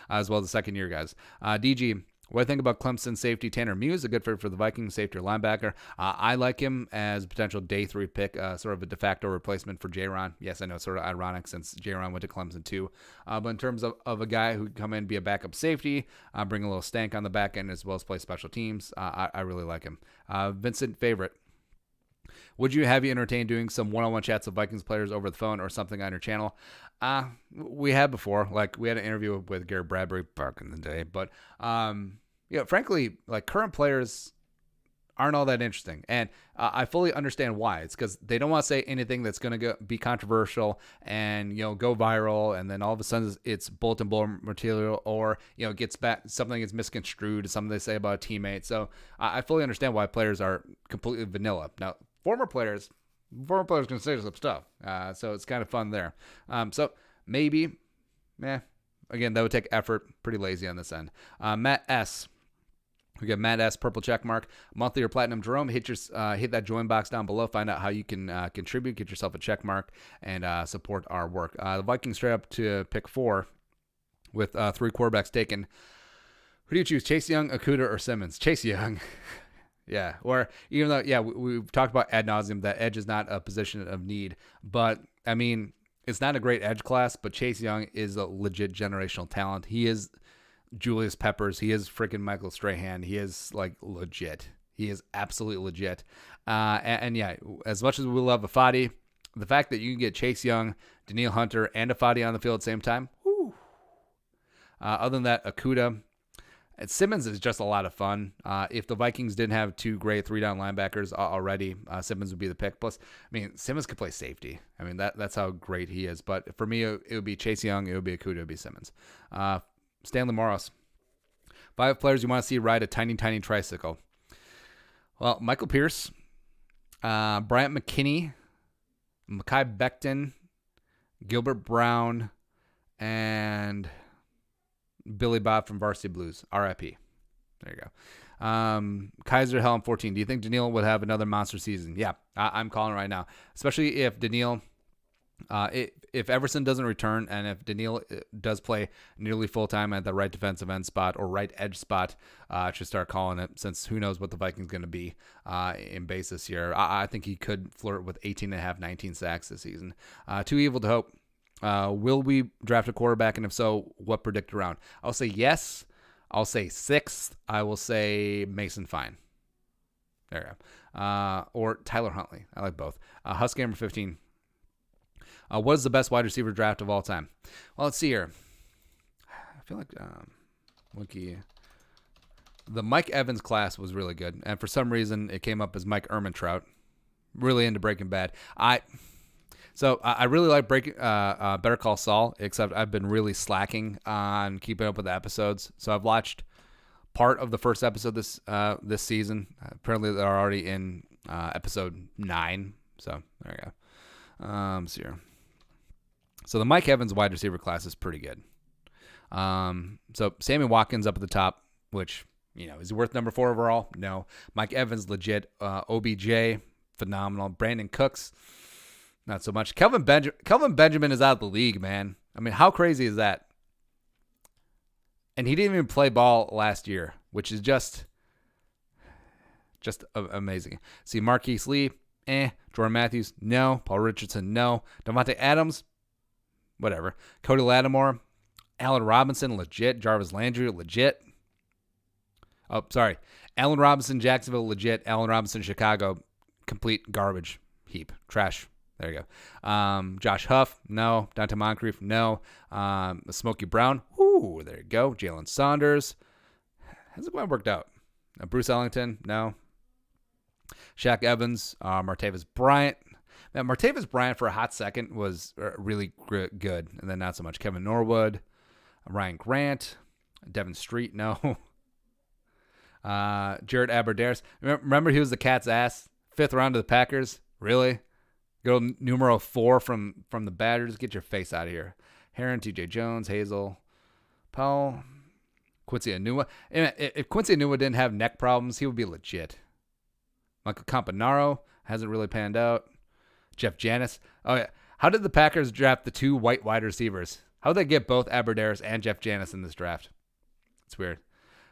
as well as the second-year guys. DG, what do you think about Clemson safety Tanner Muse? A good fit for the Vikings, safety or linebacker. I like him as a potential day 3 pick, sort of a de facto replacement for J-Ron. Yes, I know it's sort of ironic since J-Ron went to Clemson too. But in terms of a guy who can come in and be a backup safety, bring a little stank on the back end as well as play special teams, I really like him. Vincent, favorite. Would you entertain doing some one-on-one chats of Vikings players over the phone or something on your channel? We had before. Like, we had an interview with Garrett Bradbury back in the day. But, frankly, like, current players aren't all that interesting. And I fully understand why. It's because they don't want to say anything that's going to be controversial and, go viral. And then all of a sudden it's bulletin board material, or, gets back, something gets misconstrued, something they say about a teammate. So I fully understand why players are completely vanilla. Now, former players can say some stuff. So it's kind of fun there. So maybe, again, that would take effort. Pretty lazy on this end. Matt S. We got Matt S. Purple check mark. Monthly or platinum Jerome. Hit that join box down below. Find out how you can contribute. Get yourself a check mark and support our work. The Vikings straight up to pick 4 with 3 quarterbacks taken. Who do you choose? Chase Young, Okudah, or Simmons? Chase Young. Yeah. Or even though, we've talked about ad nauseum that edge is not a position of need. But, I mean, it's not a great edge class, but Chase Young is a legit generational talent. He is Julius Peppers. He is freaking Michael Strahan. He is, like, legit. He is absolutely legit. And yeah, as much as we love Afadi, the fact that you can get Chase Young, Danielle Hunter, and Afadi on the field at the same time, whoo. Other than that, Okudah. Simmons is just a lot of fun. If the Vikings didn't have 2 great 3-down linebackers already, Simmons would be the pick. Plus, I mean, Simmons could play safety. I mean, that's how great he is. But for me, it would be Chase Young, it would be Okudah, it would be Simmons. Stanley Moros. 5 players you want to see ride a tiny, tiny tricycle. Well, Michael Pierce, Bryant McKinney, Mekhi Becton, Gilbert Brown, and Billy Bob from Varsity Blues, RIP. There you go. Kaiser Helm 14. Do you think Danielle would have another monster season? Yeah, I'm calling right now. Especially if Danielle, if Everson doesn't return and if Danielle does play nearly full-time at the right defensive end spot or right edge spot, I should start calling it, since who knows what the Vikings going to be in base this year. I think he could flirt with 18.5, 19 sacks this season. Too evil to hope. Will we draft a quarterback, and if so, what predicted round? I'll say yes. I'll say 6th. I will say Mason Fine. There you go. Or Tyler Huntley. I like both. Husgamer 15. What is the best wide receiver draft of all time? Well, let's see here. I feel like the Mike Evans class was really good, and for some reason it came up as Mike Ehrmantraut. Really into Breaking Bad. So I really like Better Call Saul, except I've been really slacking on keeping up with the episodes. So I've watched part of the first episode this season. Apparently they're already in episode 9. So there you go. So the Mike Evans wide receiver class is pretty good. So Sammy Watkins up at the top, which, is he worth number 4 overall? No. Mike Evans, legit. OBJ, phenomenal. Brandon Cooks, not so much. Kelvin Benjamin is out of the league, man. I mean, how crazy is that? And he didn't even play ball last year, which is just amazing. See, Marquise Lee, Jordan Matthews, no. Paul Richardson, no. Devontae Adams, whatever. Cody Lattimore, Allen Robinson, legit. Jarvis Landry, legit. Oh, sorry. Allen Robinson, Jacksonville, legit. Allen Robinson, Chicago, complete garbage heap. Trash. There you go. Josh Huff, no. Dante Moncrief, no. Smokey Brown, ooh, there you go. Jalen Saunders. How's it quite worked out? Bruce Ellington, no. Shaq Evans, Martavis Bryant. Now, Martavis Bryant for a hot second was really good, and then not so much. Kevin Norwood, Ryan Grant, Devin Street, no. Jared Aberdeen's. Remember he was the cat's ass? 5th round to the Packers? Really? Go numero 4 from the Badgers. Get your face out of here. Heron, TJ Jones, Hazel, Powell, Quincy Enunwa. If Quincy Enunwa didn't have neck problems, he would be legit. Michael Campanaro hasn't really panned out. Jeff Janis. Oh, yeah. How did the Packers draft the 2 white wide receivers? How did they get both Aberderis and Jeff Janis in this draft? It's weird.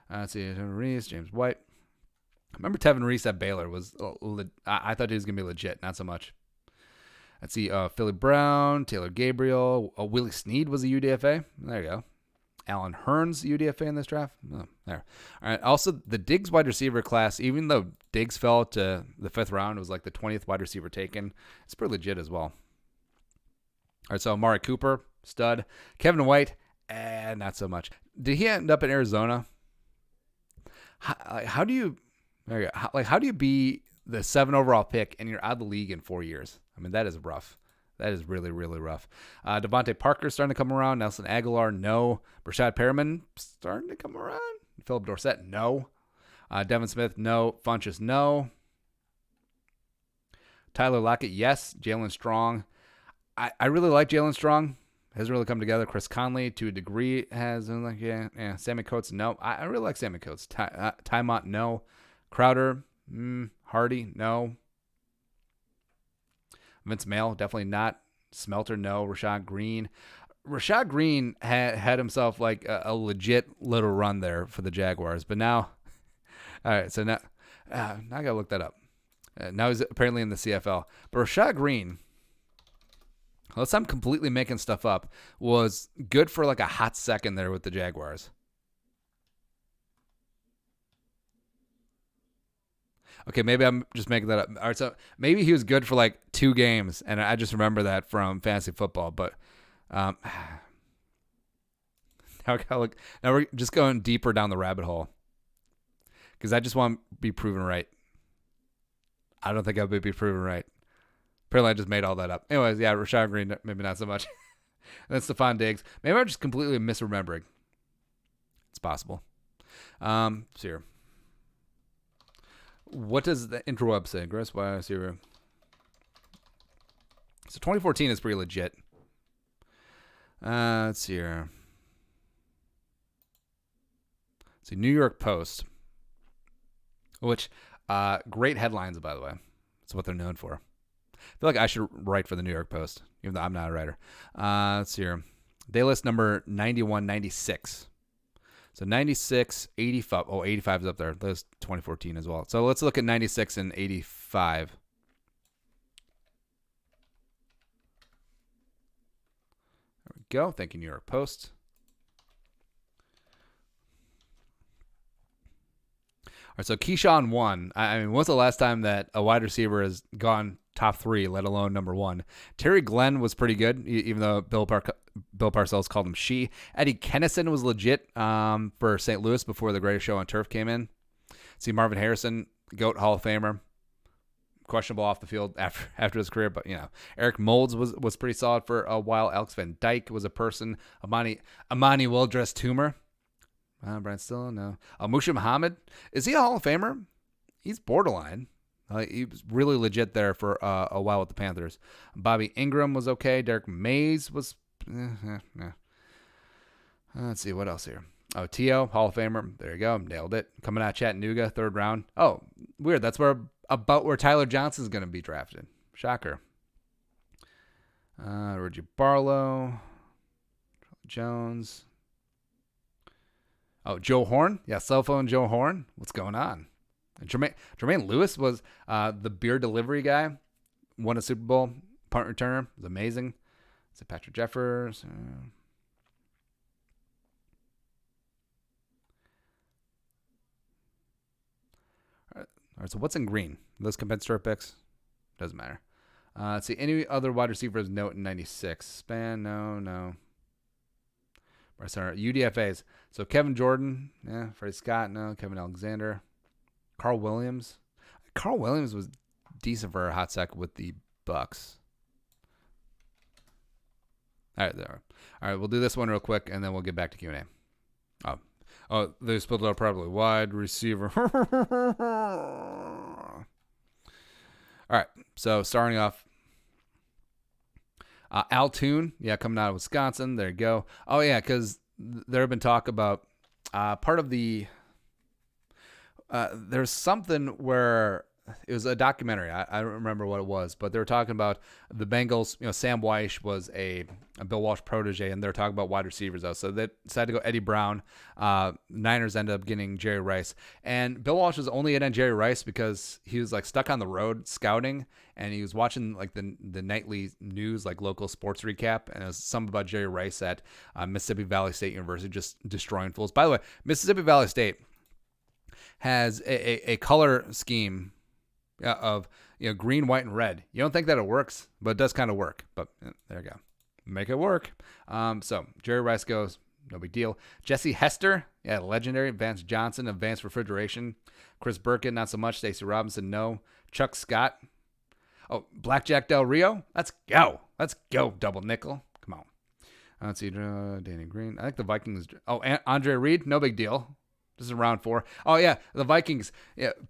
Let's see. Tevin Reese, James White. Remember Tevin Reese at Baylor was, I thought he was going to be legit. Not so much. Let's see. Philly Brown, Taylor Gabriel. Willie Snead was a UDFA. There you go. Alan Hearns, UDFA in this draft. Oh, there. All right. Also, the Diggs wide receiver class, even though Diggs fell to the 5th round, it was like the 20th wide receiver taken. It's pretty legit as well. All right. So Amari Cooper, stud. Kevin White, not so much. Did he end up in Arizona? How do you be the 7 overall pick and you're out of the league in 4 years? I mean, that is rough. That is really, really rough. Devontae Parker starting to come around. Nelson Aguilar, no. Rashad Perriman starting to come around. Philip Dorsett, no. Devin Smith, no. Funchess, no. Tyler Lockett, yes. Jalen Strong. I really like Jalen Strong. hasn't really come together. Chris Conley, to a degree, has like Sammy Coates, no. I really like Sammy Coates. Ty Mott, no. Crowder, Hardy, no. Vince Mail, definitely not. Smelter, no. Rashad Green had himself like a legit little run there for the Jaguars, but now, all right, so now I gotta look that up. Now he's apparently in the CFL, but Rashad Green, unless I'm completely making stuff up, was good for like a hot second there with the Jaguars. Okay, maybe I'm just making that up. All right, so maybe he was good for like 2 games, and I just remember that from fantasy football. But now we're just going deeper down the rabbit hole because I just want to be proven right. I don't think I'll be proven right. Apparently, I just made all that up. Anyways, yeah, Rashad Green, maybe not so much. And then Stephon Diggs. Maybe I'm just completely misremembering. It's possible. So here. What does the interweb say, Chris? Why I see here. So 2014 is pretty legit. Let's see here. Let's see, New York Post, which great headlines, by the way. That's what they're known for. I feel like I should write for the New York Post, even though I'm not a writer. Let's see here. They list number 91, 96. So 96, 85. Oh, 85 is up there. That's 2014 as well. So let's look at 96 and 85. There we go. Thank you, New York Post. All right, so Keyshawn 1. I mean, when's the last time that a wide receiver has gone top 3, let alone number 1? Terry Glenn was pretty good, even though Bill Parcells called him she. Eddie Kennison was legit for St. Louis before the Greatest Show on Turf came in. See, Marvin Harrison, GOAT Hall of Famer, questionable off the field after his career, but Eric Moulds was pretty solid for a while. Alex Van Dyke was a person. Amani well-dressed tumor. Brian Still, no. Musha Muhammad, is he a Hall of Famer? He's borderline. He was really legit there for a while with the Panthers. Bobby Ingram was okay. Derek Mays was. Let's see what else here. Oh, T.O., Hall of Famer. There you go. Nailed it. Coming out of Chattanooga, 3rd round. Oh, weird. That's where Tyler Johnson's going to be drafted. Shocker. Reggie Barlow. Jones. Oh, Joe Horn. Yeah, cell phone Joe Horn. What's going on? Jermaine Lewis was the beer delivery guy. Won a Super Bowl. Punt returner. It was amazing. Is it Patrick Jeffers? All right, so what's in green? Those compensatory picks? Doesn't matter. Let's see. Any other wide receivers note in 96? Span? No. UDFAs. So Kevin Jordan. Yeah. Freddie Scott? No. Kevin Alexander. Carl Williams. Carl Williams was decent for a hot sec with the Bucks. All right, there. All right, we'll do this one real quick, and then we'll get back to Q&A. Oh, they spelled it out properly. Wide receiver. All right, so starting off, Altoon, coming out of Wisconsin. There you go. Oh, yeah, because there have been talk about part of the there's something where it was a documentary. I don't remember what it was, but they were talking about the Bengals. Sam Weish was a Bill Walsh protege, and they're talking about wide receivers though. So they decided to go Eddie Brown. Niners ended up getting Jerry Rice, and Bill Walsh was only in on Jerry Rice because he was like stuck on the road scouting, and he was watching like the nightly news, like local sports recap, and it was something about Jerry Rice at Mississippi Valley State University just destroying fools. By the way, Mississippi Valley State has a color scheme of green, white, and red. You don't think that it works, but it does kind of work. But there you go, make it work. So Jerry Rice goes, no big deal. Jesse Hester, legendary. Vance Johnson, Advanced Refrigeration. Chris Burkett, not so much. Stacey Robinson, no. Chuck Scott. Oh, Blackjack Del Rio. Let's go. Double nickel. Come on. Let's see. Danny Green. I think the Vikings. Oh, Andre Reed, no big deal. This is round 4. Oh, yeah, the Vikings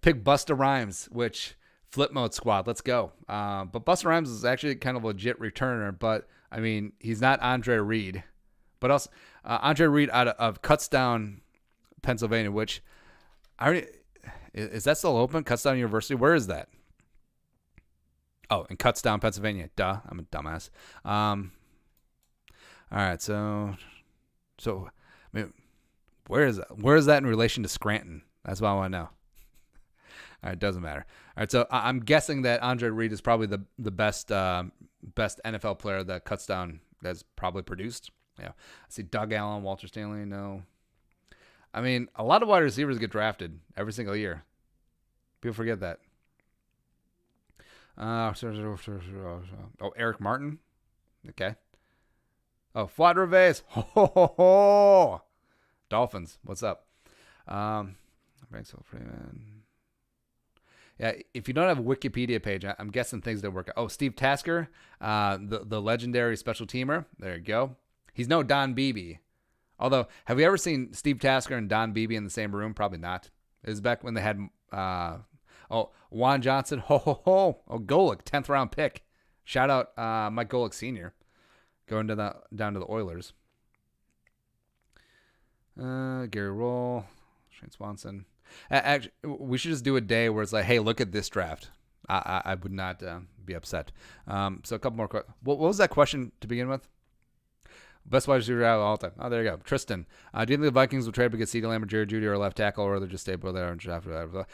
pick Busta Rhymes, which Flip mode squad. Let's go. But Busta Rhymes is actually kind of a legit returner, but I mean, he's not Andre Reed. But also, Andre Reed out of Kutztown, Pennsylvania, which I already, is that still open? Kutztown University? Where is that? Oh, in Kutztown, Pennsylvania. Duh. I'm a dumbass. All right. So I mean, where is that? Where is that in relation to Scranton? That's what I want to know. All right, doesn't matter. All right, so I'm guessing that Andre Reed is probably the best NFL player that Kutztown has probably produced. Yeah, I see Doug Allen, Walter Stanley. No, I mean a lot of wide receivers get drafted every single year. People forget that. Oh, Eric Martin. Okay. Oh, Fuad Reves. Ho, ho, ho, ho. Dolphins. What's up? Freeman. Yeah, if you don't have a Wikipedia page, I'm guessing things don't work out. Oh, Steve Tasker, the legendary special teamer. There you go. He's no Don Beebe. Although, have you ever seen Steve Tasker and Don Beebe in the same room? Probably not. It was back when they had Juan Johnson. Ho, ho, ho. Oh, Golick, 10th round pick. Shout out Mike Golick Sr. Going down to the Oilers. Gary Roll, Shane Swanson. Actually, we should just do a day where it's like, hey, look at this draft. I would not be upset. So a couple more questions. What was that question to begin with? Best wide receiver out of all time. Oh, there you go. Tristan. Do you think the Vikings will trade because CeeDee Lamb or Jerry Jeudy or left tackle, or they just stay put there and draft whatever?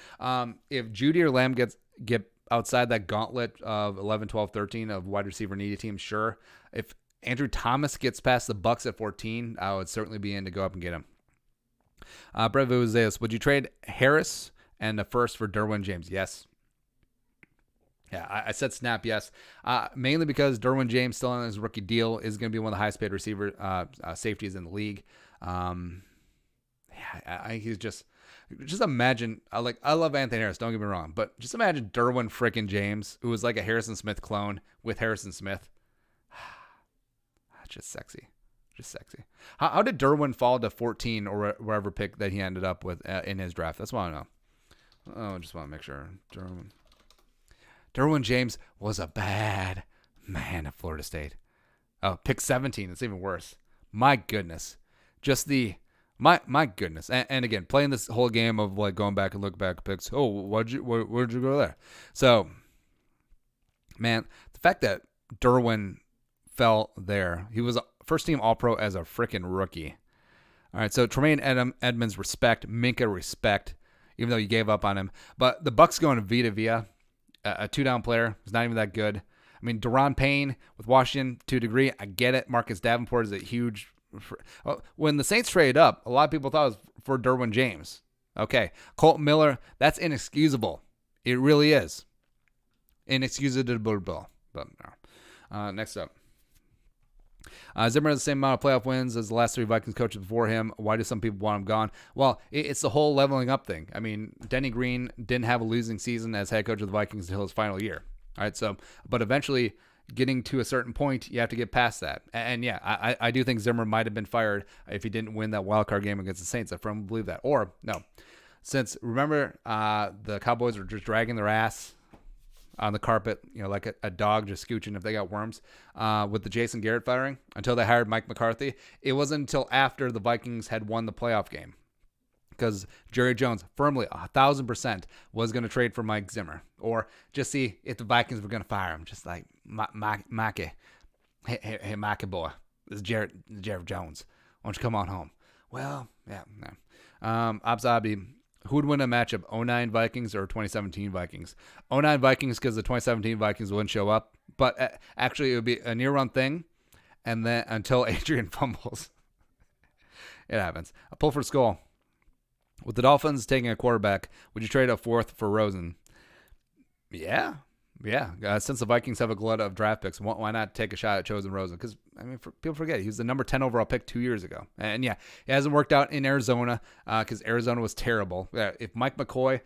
If Jeudy or Lamb get outside that gauntlet of 11, 12, 13 of wide receiver needy teams, sure. If Andrew Thomas gets past the Bucks at 14, I would certainly be in to go up and get him. Brett Vuzeus, would you trade Harris and a first for Derwin James? Yes. Yeah, I said snap yes. Mainly because Derwin James, still on his rookie deal, is going to be one of the highest paid receiver safeties in the league. He's just imagine. I love Anthony Harris. Don't get me wrong, but just imagine Derwin frickin' James, who was like a Harrison Smith clone with Harrison Smith. Just sexy. How did Derwin fall to 14 or wherever pick that he ended up with in his draft? That's what I know. I just want to make sure. Derwin James was a bad man at Florida State. Oh, pick 17. It's even worse. My goodness. My goodness. And again, playing this whole game of like going back and look back at picks. Oh, where'd you go there? So, man, the fact that Derwin fell there, he was a first team All-Pro as a freaking rookie. All right, so Tremaine Edmonds, respect. Minka, respect, even though you gave up on him. But the Bucks going to Vita Vea, a two-down player, is not even that good. I mean, Deron Payne with Washington to a degree, I get it. Marcus Davenport is a huge. When the Saints traded up, a lot of people thought it was for Derwin James. Okay, Colton Miller, that's inexcusable. It really is. Inexcusable. But no. Next up. Zimmer has the same amount of playoff wins as the last three Vikings coaches before him. Why do some people want him gone? Well, it's the whole leveling up thing. I mean, Denny Green didn't have a losing season as head coach of the Vikings until his final year. All right, so, but eventually getting to a certain point, you have to get past that. And yeah, I do think Zimmer might have been fired if he didn't win that wild card game against the Saints. I firmly believe that. Or, no, since, remember, the Cowboys were just dragging their ass on the carpet, like a dog just scooching if they got worms, with the Jason Garrett firing until they hired Mike McCarthy. It wasn't until after the Vikings had won the playoff game, because Jerry Jones firmly 1,000% was going to trade for Mike Zimmer, or just see if the Vikings were going to fire him, just like Mikey. Hey, Mikey boy, this is Jerry Jones. Why don't you come on home? Well, yeah. Abs Abdi. Who would win a matchup, 09 Vikings or 2017 Vikings? 09 Vikings because the 2017 Vikings wouldn't show up. But actually, it would be a near-run thing, and then until Adrian fumbles. It happens. A pull for skull. With the Dolphins taking a quarterback, would you trade a fourth for Rosen? Yeah. Since the Vikings have a glut of draft picks, why not take a shot at Chosen Rosen? Because, I mean, people forget, he was the number 10 overall pick 2 years ago. And, yeah, it hasn't worked out in Arizona because Arizona was terrible. If Mike McCoy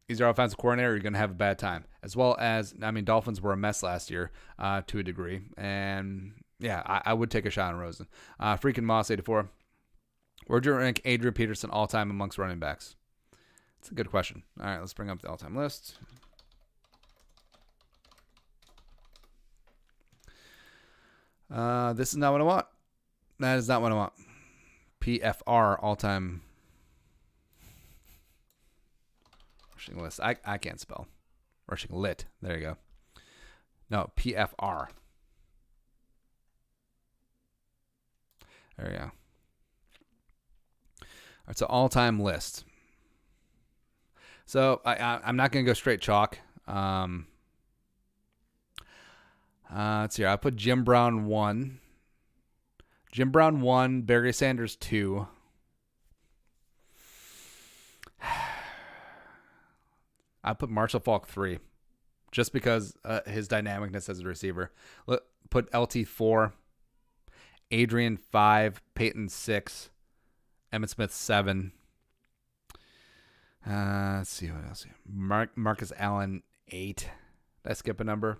is your offensive coordinator, you're going to have a bad time. As well as, I mean, Dolphins were a mess last year to a degree. And, yeah, I would take a shot on Rosen. Freaking Moss 84. Where'd you rank Adrian Peterson all-time amongst running backs? It's a good question. All right, let's bring up the all-time list. This is not what I want. That is not what I want. PFR all-time rushing list. I can't spell. Rushing lit. There you go. No, PFR. There you go. All right, so all-time list. So I'm not going to go straight chalk. Let's see here. I put Jim Brown 1. Jim Brown 1. Barry Sanders 2. I put Marshall Faulk 3. Just because his dynamicness as a receiver. Put LT 4. Adrian 5. Peyton 6. Emmitt Smith 7. Let's see what else. Marcus Allen 8. Did I skip a number?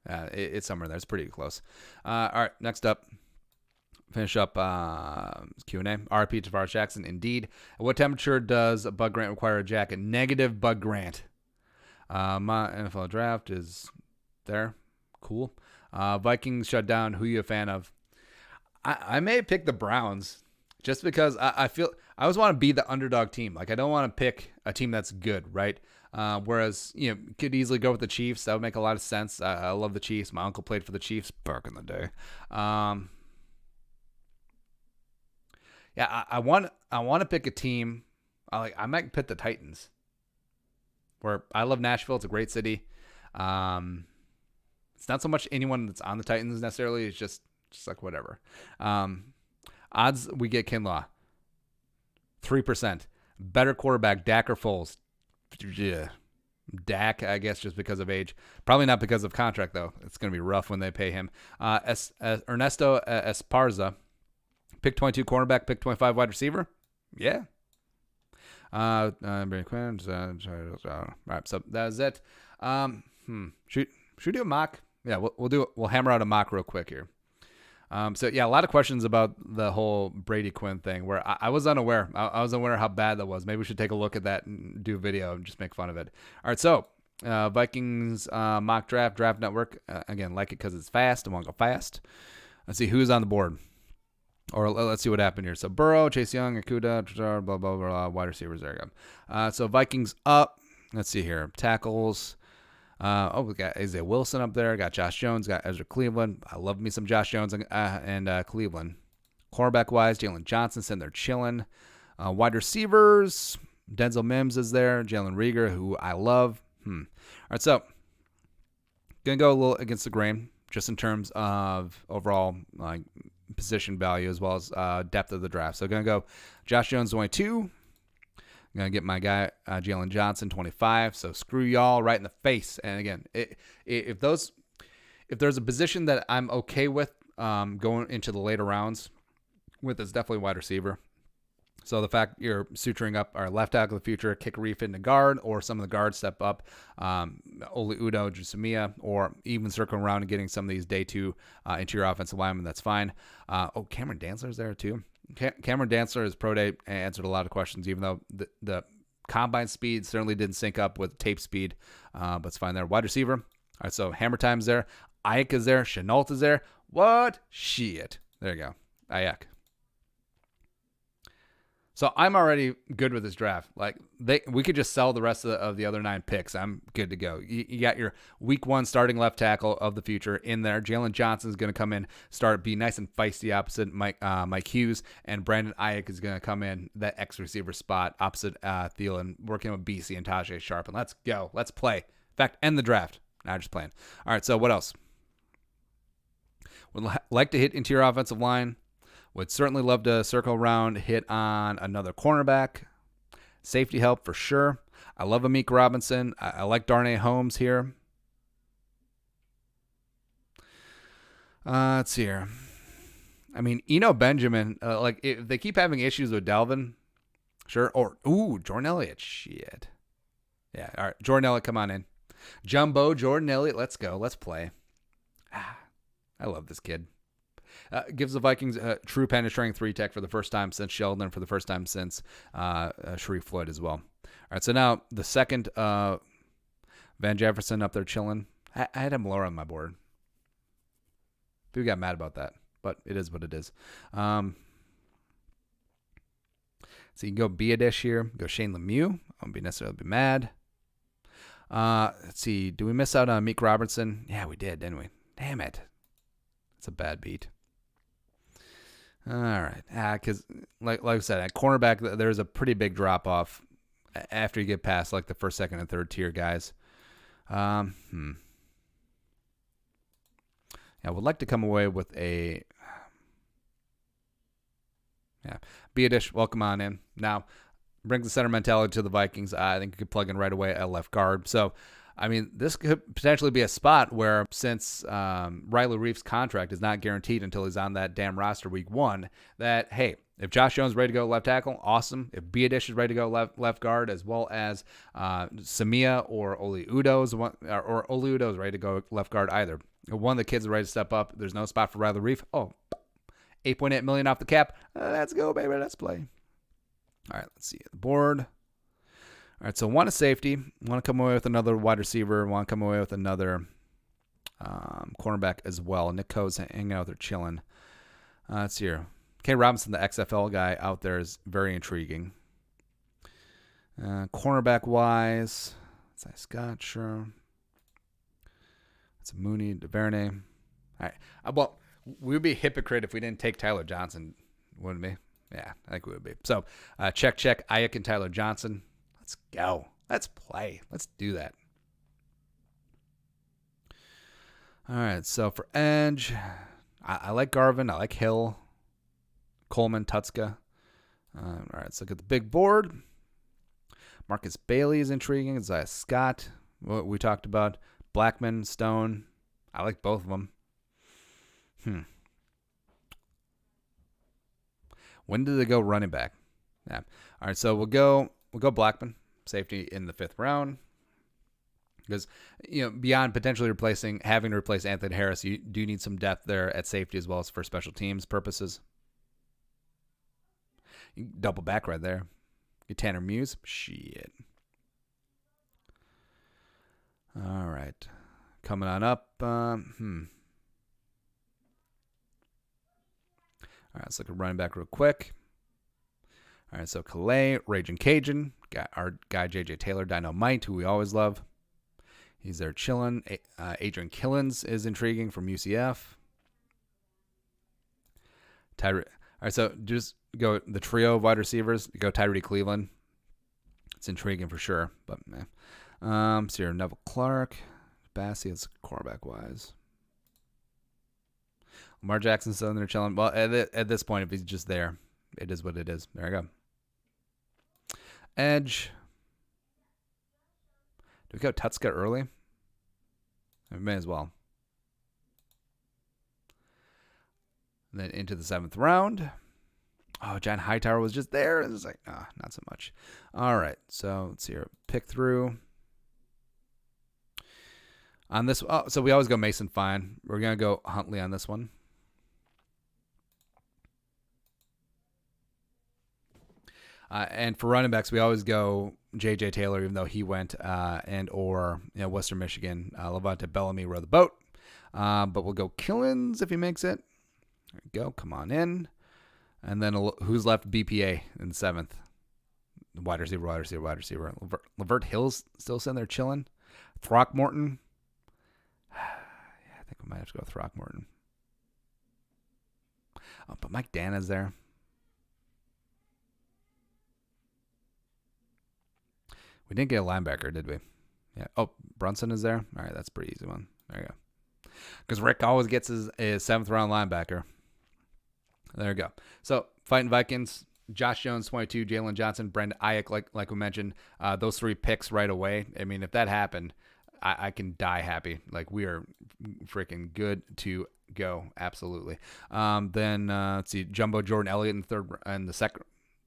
It's somewhere there. It's pretty close. All right, next up. Finish up Q&A. RP Tavares Jackson. Indeed. At what temperature does a Bud Grant require a jacket? Negative Bud Grant. My NFL draft is there. Cool. Vikings shut down. Who you a fan of? I may pick the Browns just because I feel I always want to be the underdog team. Like I don't want to pick a team that's good, right? Whereas, could easily go with the Chiefs. That would make a lot of sense. I love the Chiefs. My uncle played for the Chiefs back in the day. I want to pick a team. I might pick the Titans. Where I love Nashville. It's a great city. It's not so much anyone that's on the Titans necessarily. It's just like whatever. Odds we get Kinlaw. 3%. Better quarterback, Dak or Foles? Yeah. Dak, I guess, just because of age. Probably not because of contract, though. It's going to be rough when they pay him. Ernesto Esparza, pick 22 cornerback, pick 25 wide receiver. Yeah. All right, so that was it. Should we do a mock? Yeah, we'll do it. We'll hammer out a mock real quick here. A lot of questions about the whole Brady Quinn thing where I was unaware. I was unaware how bad that was. Maybe we should take a look at that and do a video and just make fun of it. All right, so Vikings mock draft network. Again, like it because it's fast. I want to go fast. Let's see who's on the board. Or let's see what happened here. So Burrow, Chase Young, Akuda, blah, blah, blah, wide receivers. There you go. So Vikings up. Let's see here. Tackles. We got Isaiah Wilson up there. Got Josh Jones. Got Ezra Cleveland. I love me some Josh Jones and Cleveland. Cornerback-wise, Jalen Johnson sitting there chilling. Wide receivers, Denzel Mims is there. Jalen Reagor, who I love. All right, so going to go a little against the grain just in terms of overall position value as well as depth of the draft. So going to go Josh Jones 22. I'm going to get my guy, Jalen Johnson, 25. So screw y'all right in the face. And again, if there's a position that I'm okay with going into the later rounds with, it's definitely wide receiver. So the fact you're suturing up our left tackle of the future, kick Reef into guard, or some of the guards step up, Oli Udo, Jusumia, or even circling around and getting some of these day two interior offensive linemen, that's fine. Cameron Dantzler's there too. Cameron Dantzler is pro day answered a lot of questions, even though the combine speed certainly didn't sync up with tape speed, but it's fine there. Wide receiver. All right, so Hammer Time's there. Ayuk is there. Chenault is there. What? Shit. There you go. Ayuk. So I'm already good with this draft. We could just sell the rest of the other 9 picks. I'm good to go. You got your week 1 starting left tackle of the future in there. Jalen Johnson is going to come in, be nice and feisty opposite Mike Hughes, and Brandon Ayuk is going to come in that X receiver spot opposite Thielen, working with BC and Tajay Sharp. And let's go. Let's play. In fact, end the draft. Not just playing. All right. So what else? Would like to hit interior offensive line. Would certainly love to circle around, hit on another cornerback. Safety help for sure. I love Amik Robinson. I like Darnay Holmes here. Let's see here. I mean, Eno Benjamin, if they keep having issues with Dalvin, sure. Or, Jordan Elliott. Shit. Yeah, all right. Jordan Elliott, come on in. Jumbo, Jordan Elliott, let's go. Let's play. I love this kid. Gives the Vikings a true penetrating 3-tech for the first time since Sheldon, for the first time since Sharif Floyd as well. All right, so now the second Van Jefferson up there chilling. I had him lower on my board. People got mad about that, but it is what it is. So you can go be a dish here. Go Shane Lemieux. I won't be necessarily be mad. Let's see. Do we miss out on Meek Robertson? Yeah, we did, didn't we? Damn it. It's a bad beat. All right. Because like I said, at cornerback, there's a pretty big drop off after you get past like the first, second, and third tier guys. Yeah, I would like to come away with a. Yeah, be a dish. Welcome on in. Now, brings the center mentality to the Vikings. I think you could plug in right away at left guard. So, I mean, this could potentially be a spot where, since Riley Reif's contract is not guaranteed until he's on that damn roster week 1, that, hey, if Josh Jones is ready to go left tackle, awesome. If Biadish is ready to go left guard, as well as Samia or Oli Udo is ready to go left guard either. One of the kids is ready to step up. There's no spot for Riley Reif. Oh, $8.8 million off the cap. Let's go, baby. Let's play. All right, let's see the board. All right, so one is safety. Want to come away with another wide receiver. Want to come away with another cornerback as well. Nick Coe's hanging out there chilling. Let's see here. K. Robinson, the XFL guy out there, is very intriguing. Cornerback-wise, Scott, sure. It's Mooney, DuVernay. All right. Well, we would be a hypocrite if we didn't take Tyler Johnson, wouldn't we? Yeah, I think we would be. So, check, Ayuk and Tyler Johnson. Let's go. Let's play. Let's do that. All right, so for edge, I like Garvin. I like Hill, Coleman, Tutska. All right, let's look at the big board. Marcus Bailey is intriguing. Isaiah Scott, what we talked about. Blackman, Stone. I like both of them. When did they go running back? Yeah. All right, so we'll go Blackman, safety in the 5th round. Because, beyond potentially having to replace Anthony Harris, you do need some depth there at safety as well as for special teams purposes. You can double back right there. Get Tanner Muse. Shit. All right. Coming on up. All right, let's look at running back real quick. All right, so Calais, Raging Cajun, got our guy J.J. Taylor, Dynamite, who we always love. He's there chilling. Adrian Killens is intriguing from UCF. All right, so just go the trio of wide receivers. Go Tyree Cleveland. It's intriguing for sure, but man. So here, Neville Clark, Bassey is quarterback-wise. Lamar Jackson's still in there chilling. Well, at this point, if he's just there, it is what it is. There we go. Edge. Do we go Tutska early? We may as well. And then into the 7th round. Oh, John Hightower was just there. It's like, not so much. All right, so let's see here. Pick through. On this, so we always go Mason Fine. We're going to go Huntley on this one. And for running backs, we always go J.J. Taylor, even though he went, or Western Michigan. Levante Bellamy row the boat. But we'll go Killens if he makes it. There we go. Come on in. And then who's left? BPA in the 7th. Wide receiver. Levert Hill's still sitting there chilling. Throckmorton. Yeah, I think we might have to go Throckmorton. Oh, but Mike Dana's there. We didn't get a linebacker, did we? Yeah. Oh, Brunson is there? All right, that's a pretty easy one. There you go. Because Rick always gets his 7th round linebacker. There you go. So, fighting Vikings, Josh Jones, 22, Jalen Johnson, Brandon Ayuk, like we mentioned, those 3 picks right away. I mean, if that happened, I can die happy. Like, we are freaking good to go. Absolutely. Then, let's see, Jumbo Jordan Elliott in the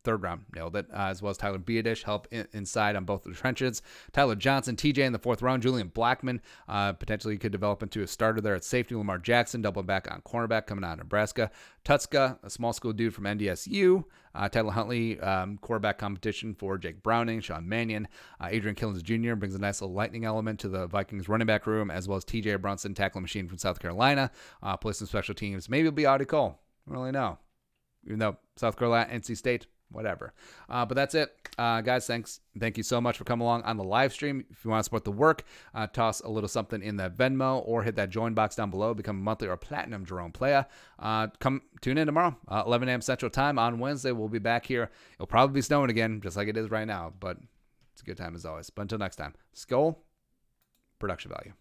third round. Nailed it. As well as Tyler Biadish, help inside on both the trenches. Tyler Johnson, TJ in the fourth round. Julian Blackmon potentially could develop into a starter there at safety. Lamar Jackson, doubling back on cornerback coming out of Nebraska. Tutska, a small school dude from NDSU. Tyler Huntley, quarterback competition for Jake Browning. Sean Mannion. Adrian Killins Jr. brings a nice little lightning element to the Vikings running back room, as well as TJ Brunson, tackling machine from South Carolina. Plays some special teams. Maybe it'll be Audie Cole. I don't really know. Even though South Carolina, NC State, whatever. But that's it. Guys, thank you so much for coming along on the live stream. If you want to support the work, toss a little something in that Venmo or hit that join box down below. Become a monthly or platinum Jerome player. Come tune in tomorrow, 11 a.m. Central Time on Wednesday. We'll be back here. It'll probably be snowing again, just like it is right now, but it's a good time as always. But until next time, Skol, production value.